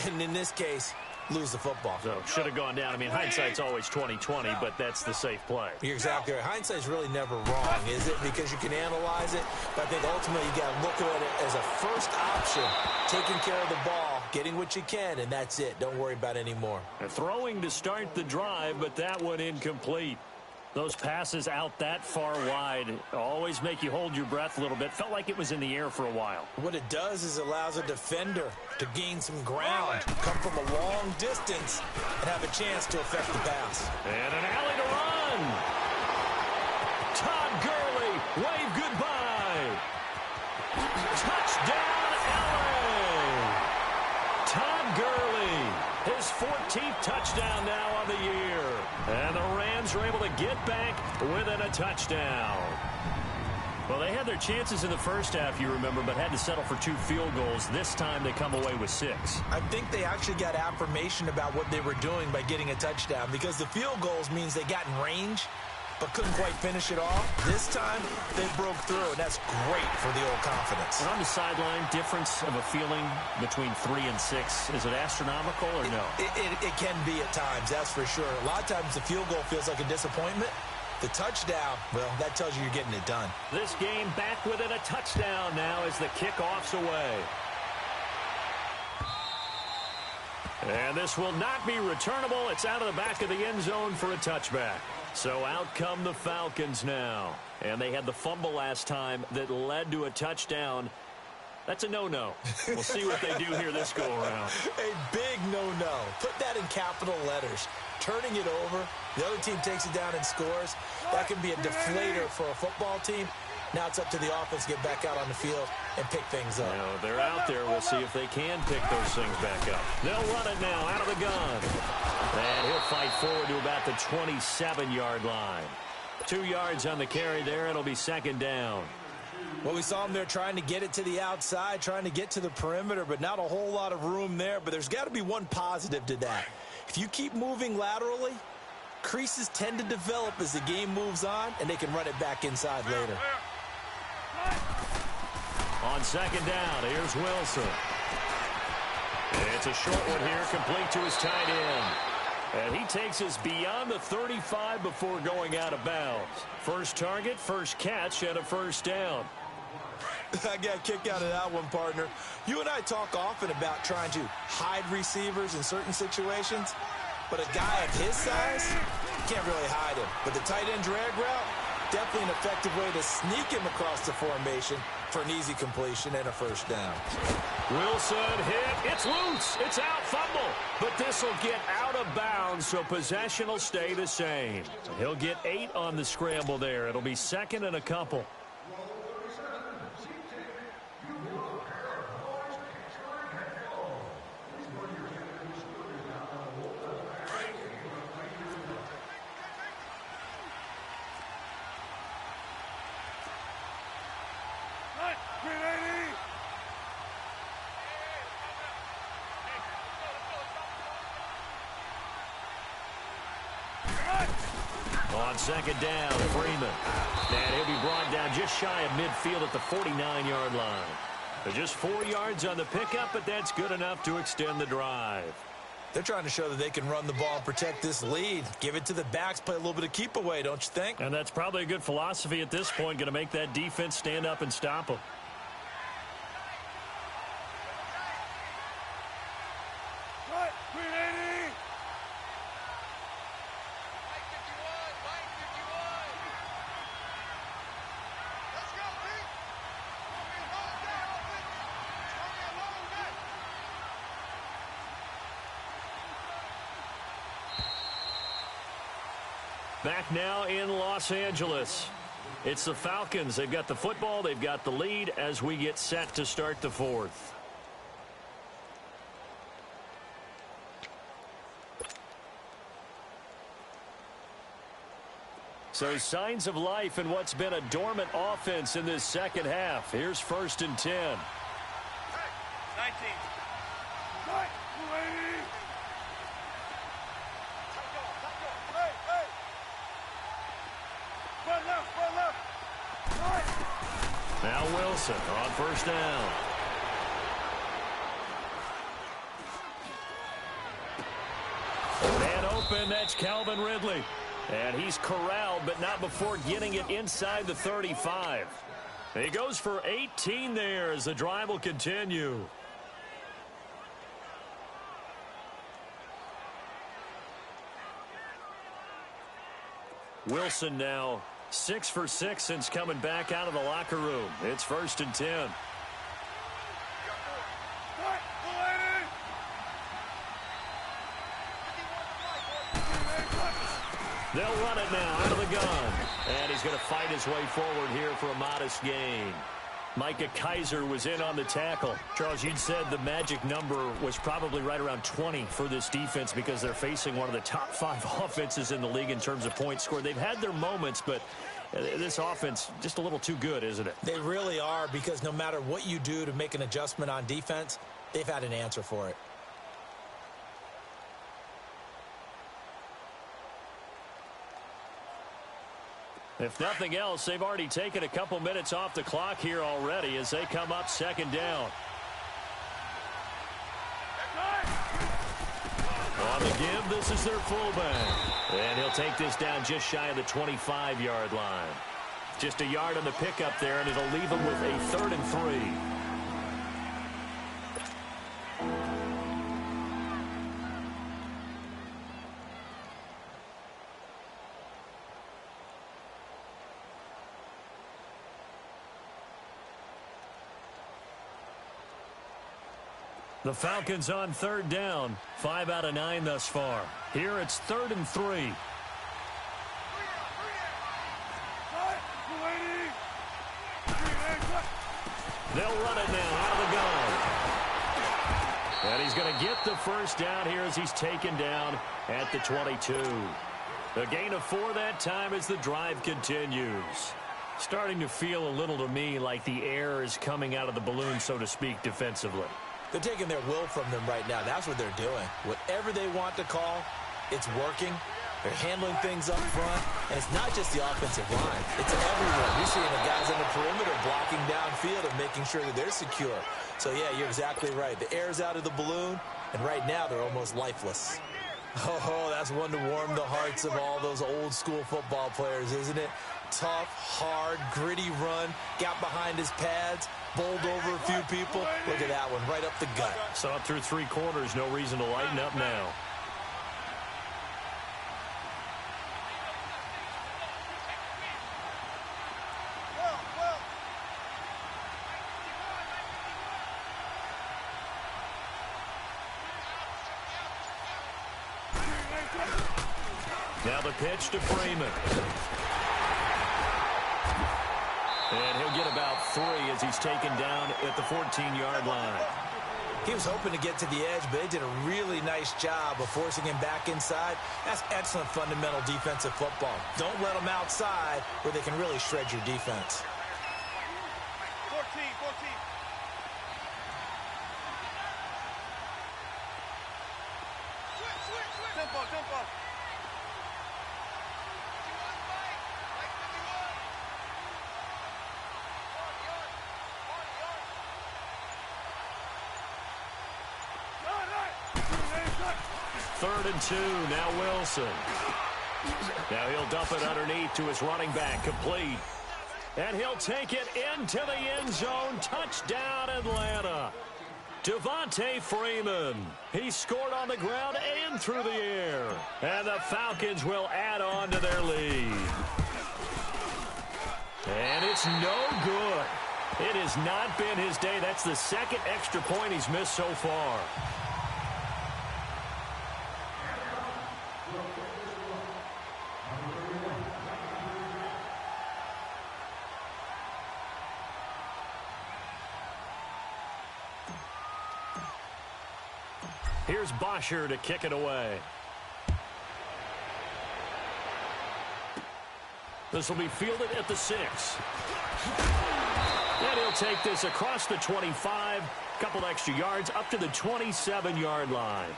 and in this case, lose the football? So should have gone down. I mean, hindsight's always 20/20, but that's the safe play. You're exactly right. Hindsight's really never wrong, is it? Because you can analyze it, but I think ultimately you got to look at it as a first option, taking care of the ball, getting what you can, and that's it. Don't worry about any more. Throwing to start the drive, but that one incomplete. Those passes out that far wide always make you hold your breath a little bit. Felt like it was in the air for a while. What it does is allows a defender to gain some ground, come from a long distance, and have a chance to affect the pass. And an alley to run. Todd Gurley, wave goodbye. Touchdown, LA. Todd Gurley, his 14th touchdown now on the year. And the Rams are able to get back within a touchdown. Well, they had their chances in the first half, you remember, but had to settle for 2 field goals. This time they come away with 6. I think they actually got affirmation about what they were doing by getting a touchdown, because the field goals means they got in range but couldn't quite finish it off. This time, they broke through, and that's great for the old confidence. And on the sideline, difference of a feeling between 3 and 6, is it astronomical or no? It can be at times, that's for sure. A lot of times the field goal feels like a disappointment. The touchdown, well, that tells you you're getting it done. This game back within a touchdown now as the kickoff's away. And this will not be returnable. It's out of the back of the end zone for a touchback. So out come the Falcons now. And they had the fumble last time that led to a touchdown. That's a no-no. We'll see what they do here this go-around. A big no-no. Put that in capital letters. Turning it over, the other team takes it down and scores. That can be a deflator for a football team. Now it's up to the offense to get back out on the field and pick things up. You know, they're out there. We'll see if they can pick those things back up. They'll run it now out of the gun. And he'll fight forward to about the 27-yard line. 2 yards on the carry there. It'll be second down. Well, we saw him there trying to get it to the outside, trying to get to the perimeter, but not a whole lot of room there. But there's got to be one positive to that. If you keep moving laterally, creases tend to develop as the game moves on, and they can run it back inside later. On second down, here's Wilson. It's a short one here, complete to his tight end. And he takes us beyond the 35 before going out of bounds. First target, first catch, and a first down. I got a kick out of that one, partner. You and I talk often about trying to hide receivers in certain situations, but a guy of his size, can't really hide him. But the tight end drag route, definitely an effective way to sneak him across the formation for an easy completion and a first down. Wilson hit. It's loose. It's out. Fumble. But this will get out of bounds, so possession will stay the same. He'll get 8 on the scramble there. It'll be second and a couple. On second down, Freeman. And he'll be brought down just shy of midfield at the 49-yard line. Just 4 yards on the pickup, but that's good enough to extend the drive. They're trying to show that they can run the ball and protect this lead. Give it to the backs, play a little bit of keep away, don't you think? And that's probably a good philosophy at this point, going to make that defense stand up and stop them. Back now in Los Angeles. It's the Falcons. They've got the football. They've got the lead as we get set to start the fourth. So signs of life in what's been a dormant offense in this second half. Here's 1st and 10. 19. Now Wilson on 1st down. Man open, that's Calvin Ridley. And he's corralled, but not before getting it inside the 35. He goes for 18 there as the drive will continue. Wilson now 6 for 6 since coming back out of the locker room. It's 1st and 10. They'll run it now out of the gun. And he's going to fight his way forward here for a modest gain. Micah Kaiser was in on the tackle. Charles, you'd said the magic number was probably right around 20 for this defense because they're facing one of the top 5 offenses in the league in terms of points scored. They've had their moments, but this offense just a little too good, isn't it? They really are, because no matter what you do to make an adjustment on defense, they've had an answer for it. If nothing else, they've already taken a couple minutes off the clock here already as they come up 2nd down. On the give, this is their fullback. And he'll take this down just shy of the 25-yard line. Just a yard on the pickup there, and it'll leave them with a 3rd and 3. The Falcons on 3rd down. 5 out of 9 thus far. Here it's 3rd and 3. They'll run it now out of the gun. And he's going to get the 1st down here as he's taken down at the 22. A gain of 4 that time as the drive continues. Starting to feel a little to me like the air is coming out of the balloon, so to speak, defensively. They're taking their will from them right now. That's what they're doing. Whatever they want to call, it's working. They're handling things up front. And it's not just the offensive line. It's everywhere. You're seeing the guys on the perimeter blocking downfield and making sure that they're secure. So, yeah, you're exactly right. The air's out of the balloon, and right now they're almost lifeless. Oh, that's one to warm the hearts of all those old-school football players, isn't it? Tough, hard, gritty run, got behind his pads, bowled over a few people. Look at that one, right up the gut. Saw it through 3 quarters, no reason to lighten up now. Now the pitch to Freeman. And he'll get about 3 as he's taken down at the 14-yard line. He was hoping to get to the edge, but they did a really nice job of forcing him back inside. That's excellent fundamental defensive football. Don't let them outside where they can really shred your defense. 14. Tempo. 3rd and 2. Now Wilson. Now he'll dump it underneath to his running back. Complete. And he'll take it into the end zone. Touchdown, Atlanta. Devontae Freeman. He scored on the ground and through the air. And the Falcons will add on to their lead. And it's no good. It has not been his day. That's the second extra point he's missed so far. Here's Bosher to kick it away. This will be fielded at the 6. And he'll take this across the 25. Couple extra yards up to the 27-yard line.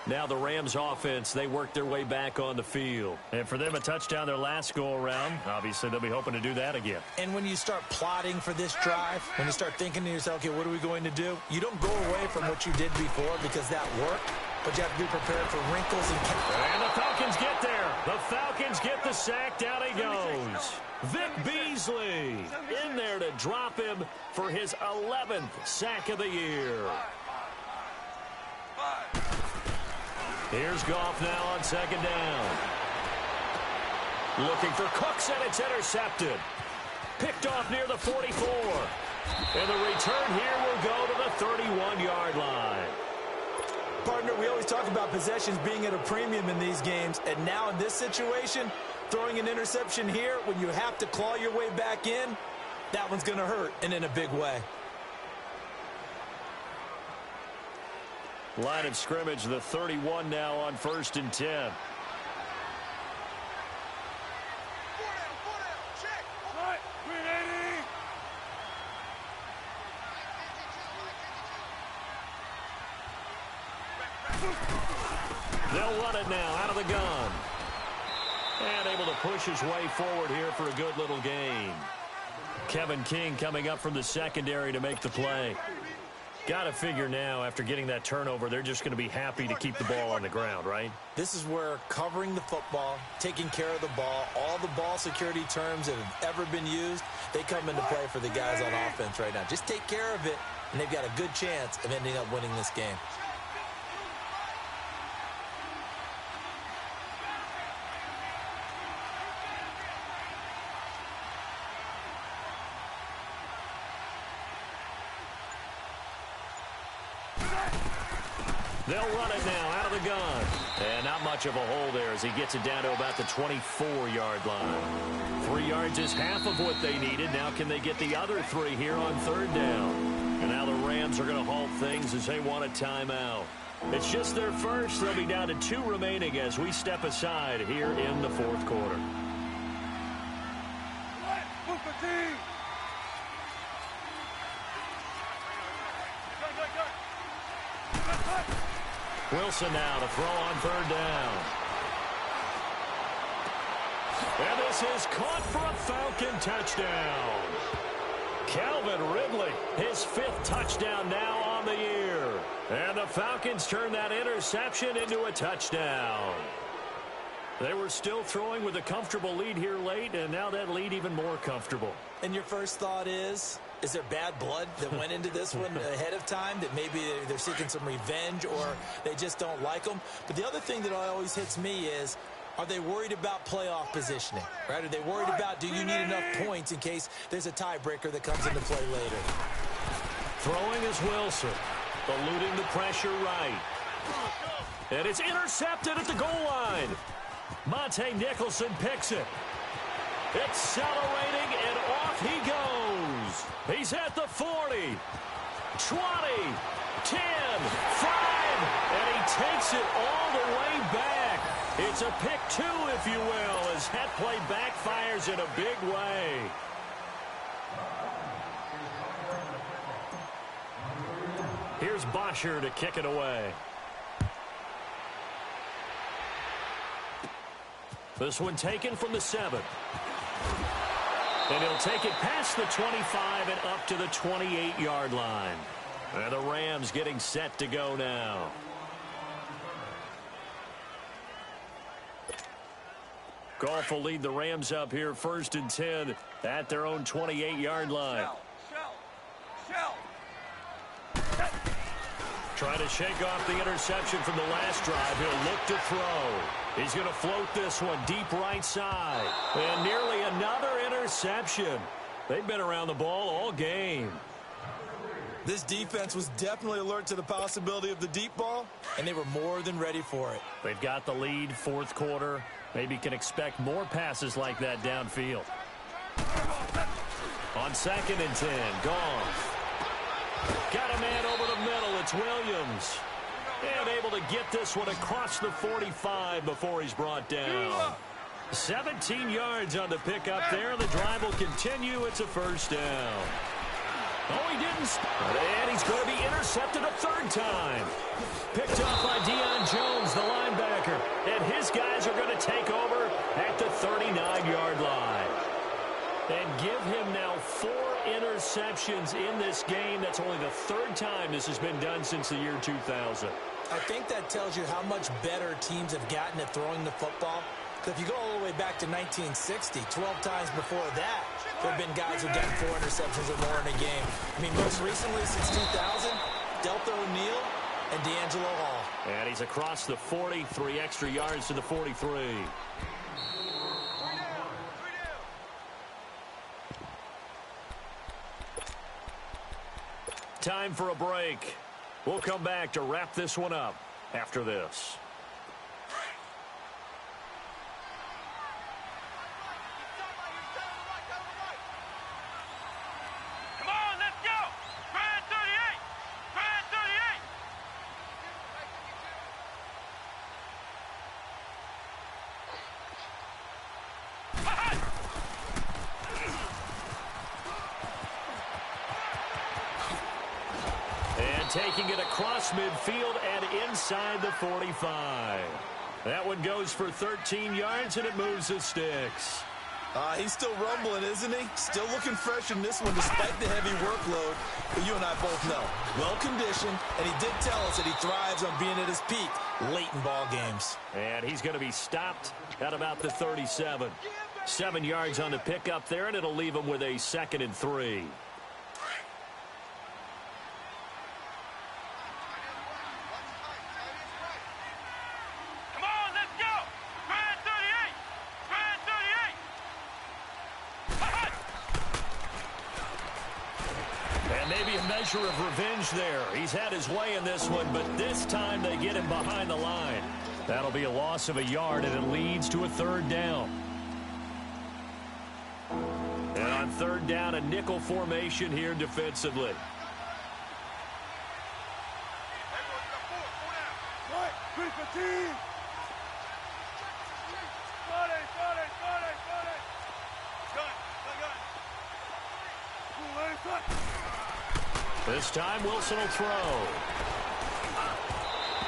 Now the Rams offense, they work their way back on the field. And for them, a touchdown their last go-around. Obviously, they'll be hoping to do that again. And when you start plotting for this drive, when you start thinking to yourself, okay, what are we going to do? You don't go away from what you did before because that worked, but you have to be prepared for wrinkles and... And the Falcons get there. The Falcons get the sack. Down he goes. Vic Beasley in there to drop him for his 11th sack of the year. Here's Goff now on 2nd down. Looking for Cooks, and it's intercepted. Picked off near the 44. And the return here will go to the 31-yard line. Partner, we always talk about possessions being at a premium in these games, and now in this situation, throwing an interception here when you have to claw your way back in, that one's going to hurt, and in a big way. Line of scrimmage, the 31 now on 1st and 10. They'll run it now out of the gun. And able to push his way forward here for a good little gain. Kevin King coming up from the secondary to make the play. Got to figure now, after getting that turnover, they're just going to be happy to keep the ball on the ground, right? This is where covering the football, taking care of the ball, all the ball security terms that have ever been used, they come into play for the guys on offense right now. Just take care of it, and they've got a good chance of ending up winning this game. They'll run it now out of the gun. And not much of a hole there as he gets it down to about the 24-yard line. 3 yards is half of what they needed. Now can they get the other 3 here on 3rd down? And now the Rams are going to halt things as they want a timeout. It's just their first. They'll be down to 2 remaining as we step aside here in the 4th quarter. Wilson now to throw on 3rd down. And this is caught for a Falcon touchdown. Calvin Ridley, his 5th touchdown now on the year. And the Falcons turn that interception into a touchdown. They were still throwing with a comfortable lead here late, and now that lead even more comfortable. And your first thought is there bad blood that went into this one ahead of time, that maybe they're seeking some revenge or they just don't like them? But the other thing that always hits me is, are they worried about playoff positioning, right? Are they worried about, do you need enough points in case there's a tiebreaker that comes into play later? Throwing is Wilson, eluding the pressure right. And it's intercepted at the goal line. Monte Nicholson picks it. Accelerating, and off he goes. He's at the 40, 20, 10, 5, and he takes it all the way back. It's a pick 2, if you will, as that play backfires in a big way. Here's Bosher to kick it away. This one taken from the 7. And he'll take it past the 25 and up to the 28-yard line. And the Rams getting set to go now. Goff will lead the Rams up here 1st and 10 at their own 28-yard line. Trying to shake off the interception from the last drive. He'll look to throw. He's going to float this one deep right side. And nearly another interception. They've been around the ball all game. This defense was definitely alert to the possibility of the deep ball, and they were more than ready for it. They've got the lead, 4th quarter. Maybe can expect more passes like that downfield. On 2nd and 10, Goff. Got a man over the middle. It's Williams. And able to get this one across the 45 before he's brought down. 17 yards on the pickup there. The drive will continue. It's a 1st down. Oh, he didn't. And he's going to be intercepted a 3rd time. Picked up by Deion Jones, the linebacker. And his guys are going to take over at the 39-yard line. And give him now 4 interceptions in this game. That's only the 3rd time this has been done since the year 2000. I think that tells you how much better teams have gotten at throwing the football. Because if you go all the way back to 1960, 12 times before that, there have been guys who've gotten 4 interceptions or more in a game. I mean, most recently since 2000, Delta O'Neal and D'Angelo Hall. And he's across the 40, 3 extra yards to the 43. Time for a break. We'll come back to wrap this one up after this. Taking it across midfield and inside the 45. That one goes for 13 yards, and it moves the sticks. He's still rumbling, isn't he? Still looking fresh in this one despite the heavy workload. But you and I both know, well-conditioned, and he did tell us that he thrives on being at his peak late in ball games. And he's going to be stopped at about the 37. 7 yards on the pickup there, and it'll leave him with a 2nd and 3. Measure of revenge there. He's had his way in this one, but this time they get him behind the line. That'll be a loss of a yard, and it leads to a 3rd down. And on 3rd down, a nickel formation here defensively. This time Wilson will throw.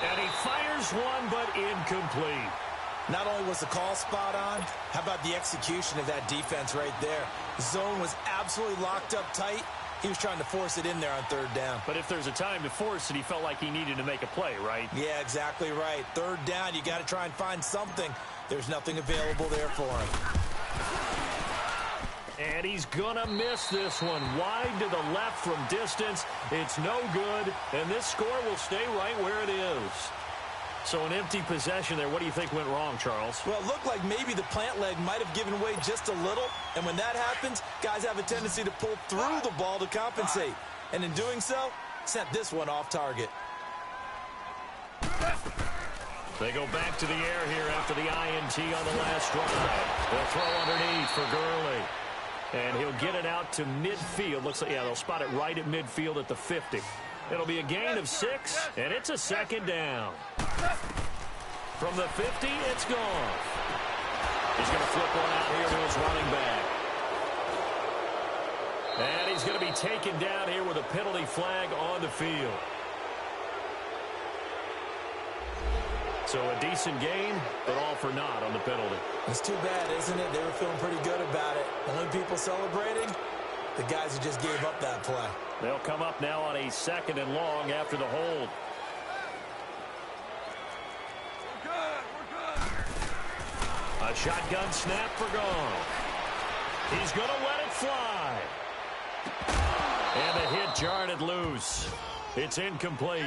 And he fires one, but incomplete. Not only was the call spot on, how about the execution of that defense right there? The zone was absolutely locked up tight. He was trying to force it in there on 3rd down. But if there's a time to force it, he felt like he needed to make a play, right? Yeah, exactly right. 3rd down, you got to try and find something. There's nothing available there for him. And he's going to miss this one. Wide to the left from distance. It's no good, and this score will stay right where it is. So an empty possession there. What do you think went wrong, Charles? Well, it looked like maybe the plant leg might have given way just a little, and when that happens, guys have a tendency to pull through the ball to compensate. And in doing so, sent this one off target. They go back to the air here after the INT on the last drive. They'll throw underneath for Gurley. And he'll get it out to midfield. Looks like, yeah, they'll spot it right at midfield at the 50. It'll be a gain of 6, and it's a 2nd down. From the 50, it's gone. He's going to flip one out here to his running back. And he's going to be taken down here with a penalty flag on the field. So a decent game, but all for naught on the penalty. It's too bad, isn't it? They were feeling pretty good about it. Only people celebrating, the guys who just gave up that play. They'll come up now on a 2nd and long after the hold. A A shotgun snap for Goff. He's going to let it fly. And the hit jarred it loose. It's incomplete.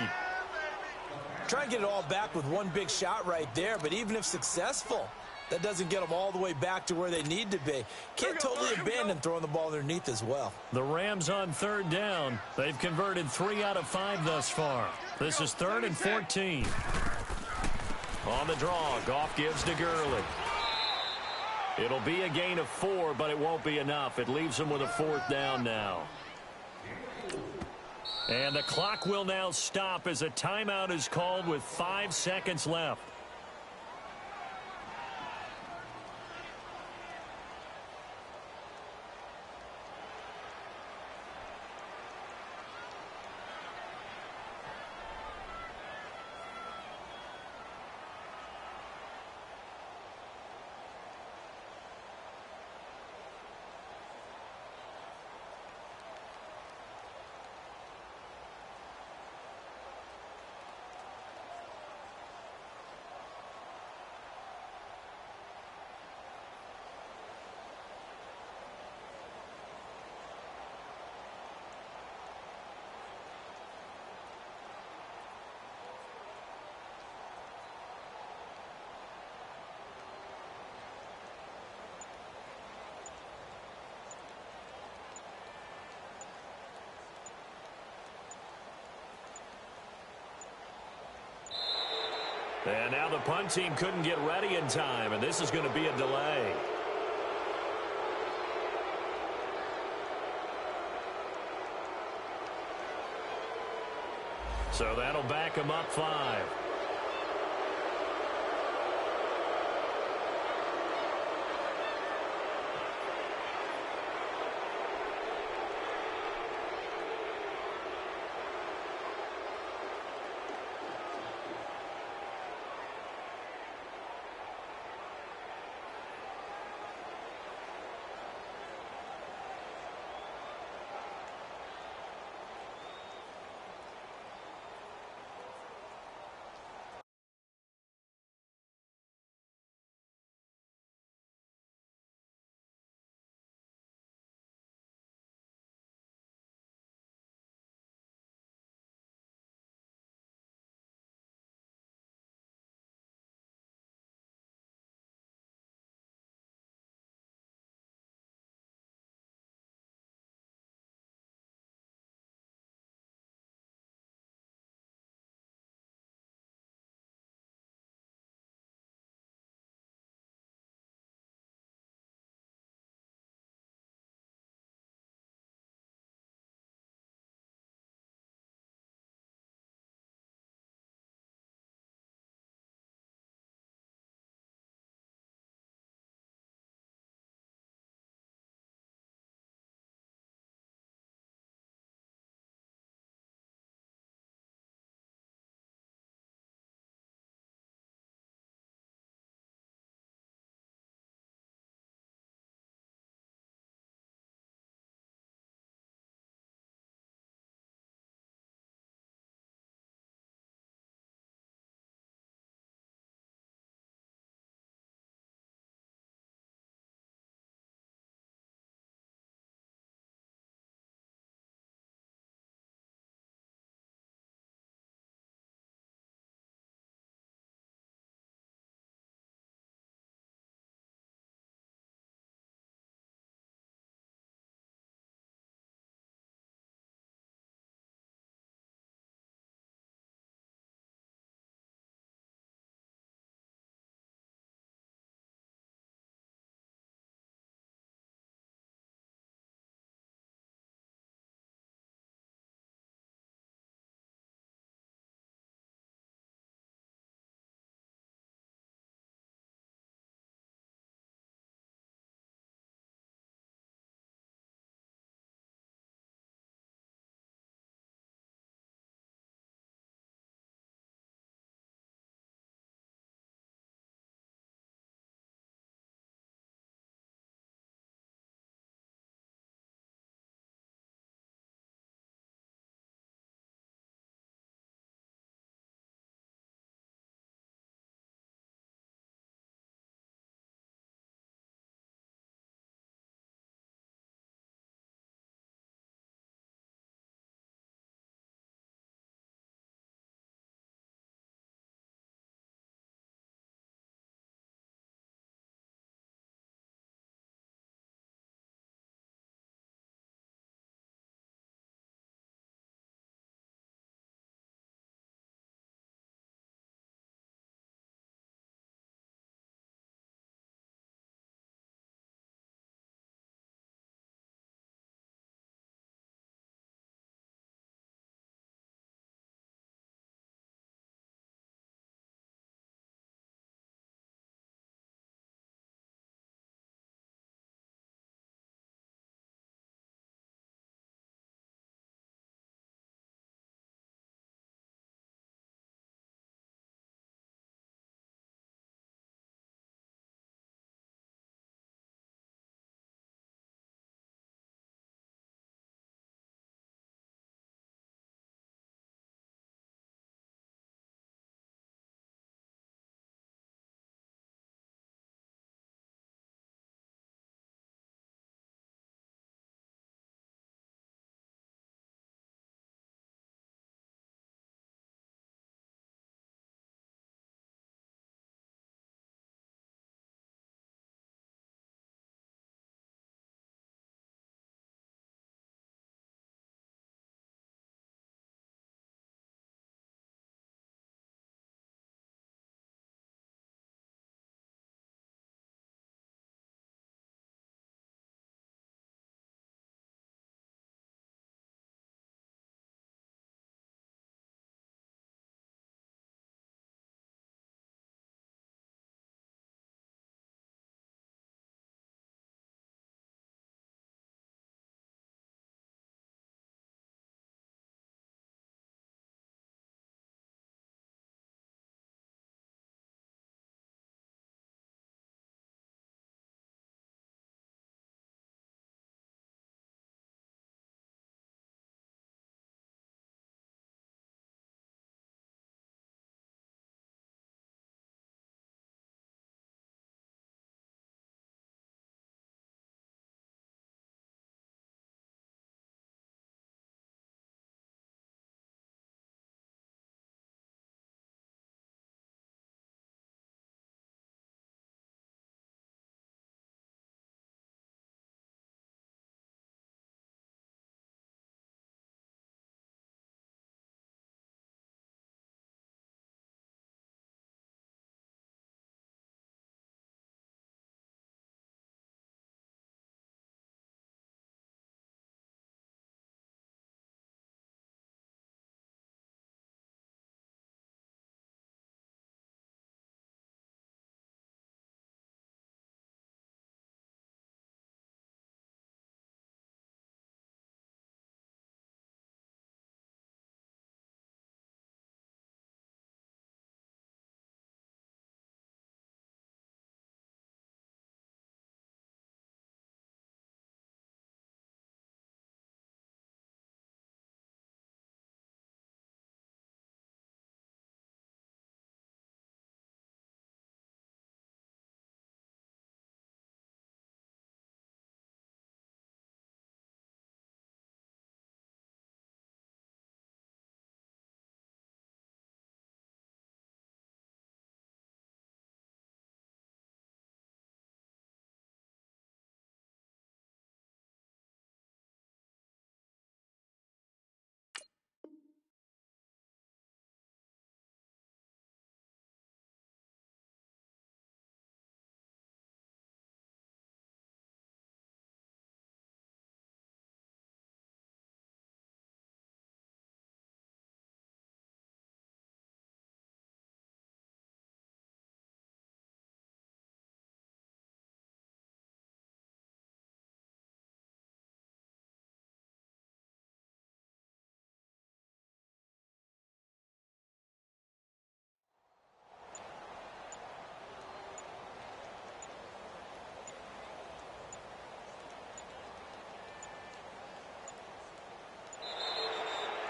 Try and get it all back with one big shot right there, but even if successful, that doesn't get them all the way back to where they need to be. Can't totally abandon throwing the ball underneath as well. The Rams on third down. They've converted 3 out of 5 thus far. This is 3rd and 14. On the draw, Goff gives to Gurley. It'll be a gain of 4, but it won't be enough. It leaves them with a 4th down now. And the clock will now stop as a timeout is called with 5 seconds left. And now the punt team couldn't get ready in time, and this is going to be a delay. So that'll back them up 5.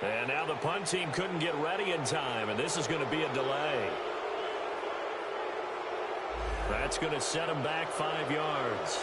And now the punt team couldn't get ready in time, and this is going to be a delay. That's going to set him back 5 yards.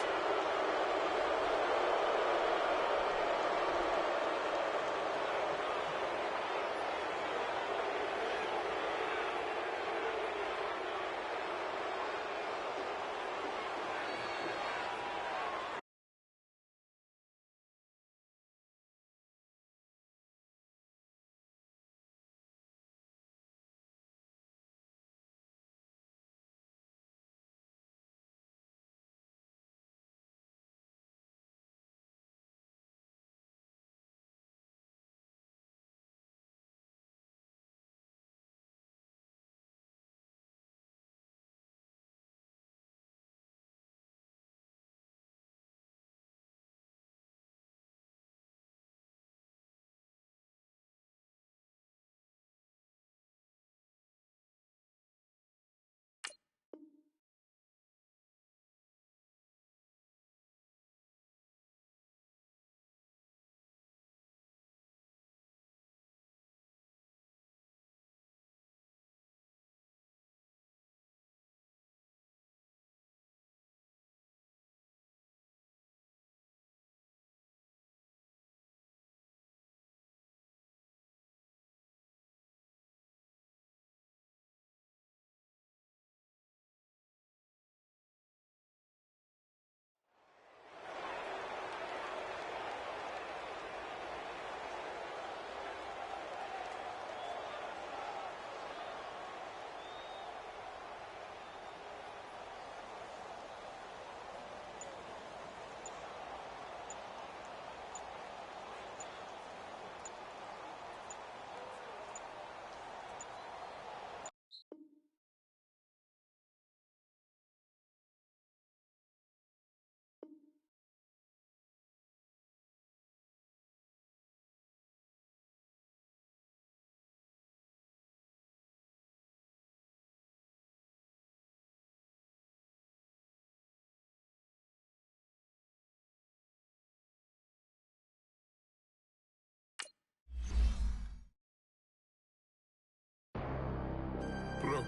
Blue.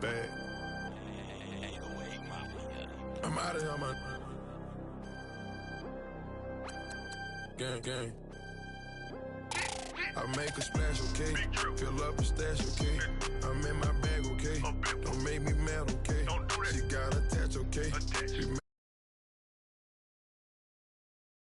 Bad. I'm out of here, man. Gang. I make a splash, okay? Fill up a stash, okay? I'm in my bag, okay? Don't make me mad, okay? She got attached, okay?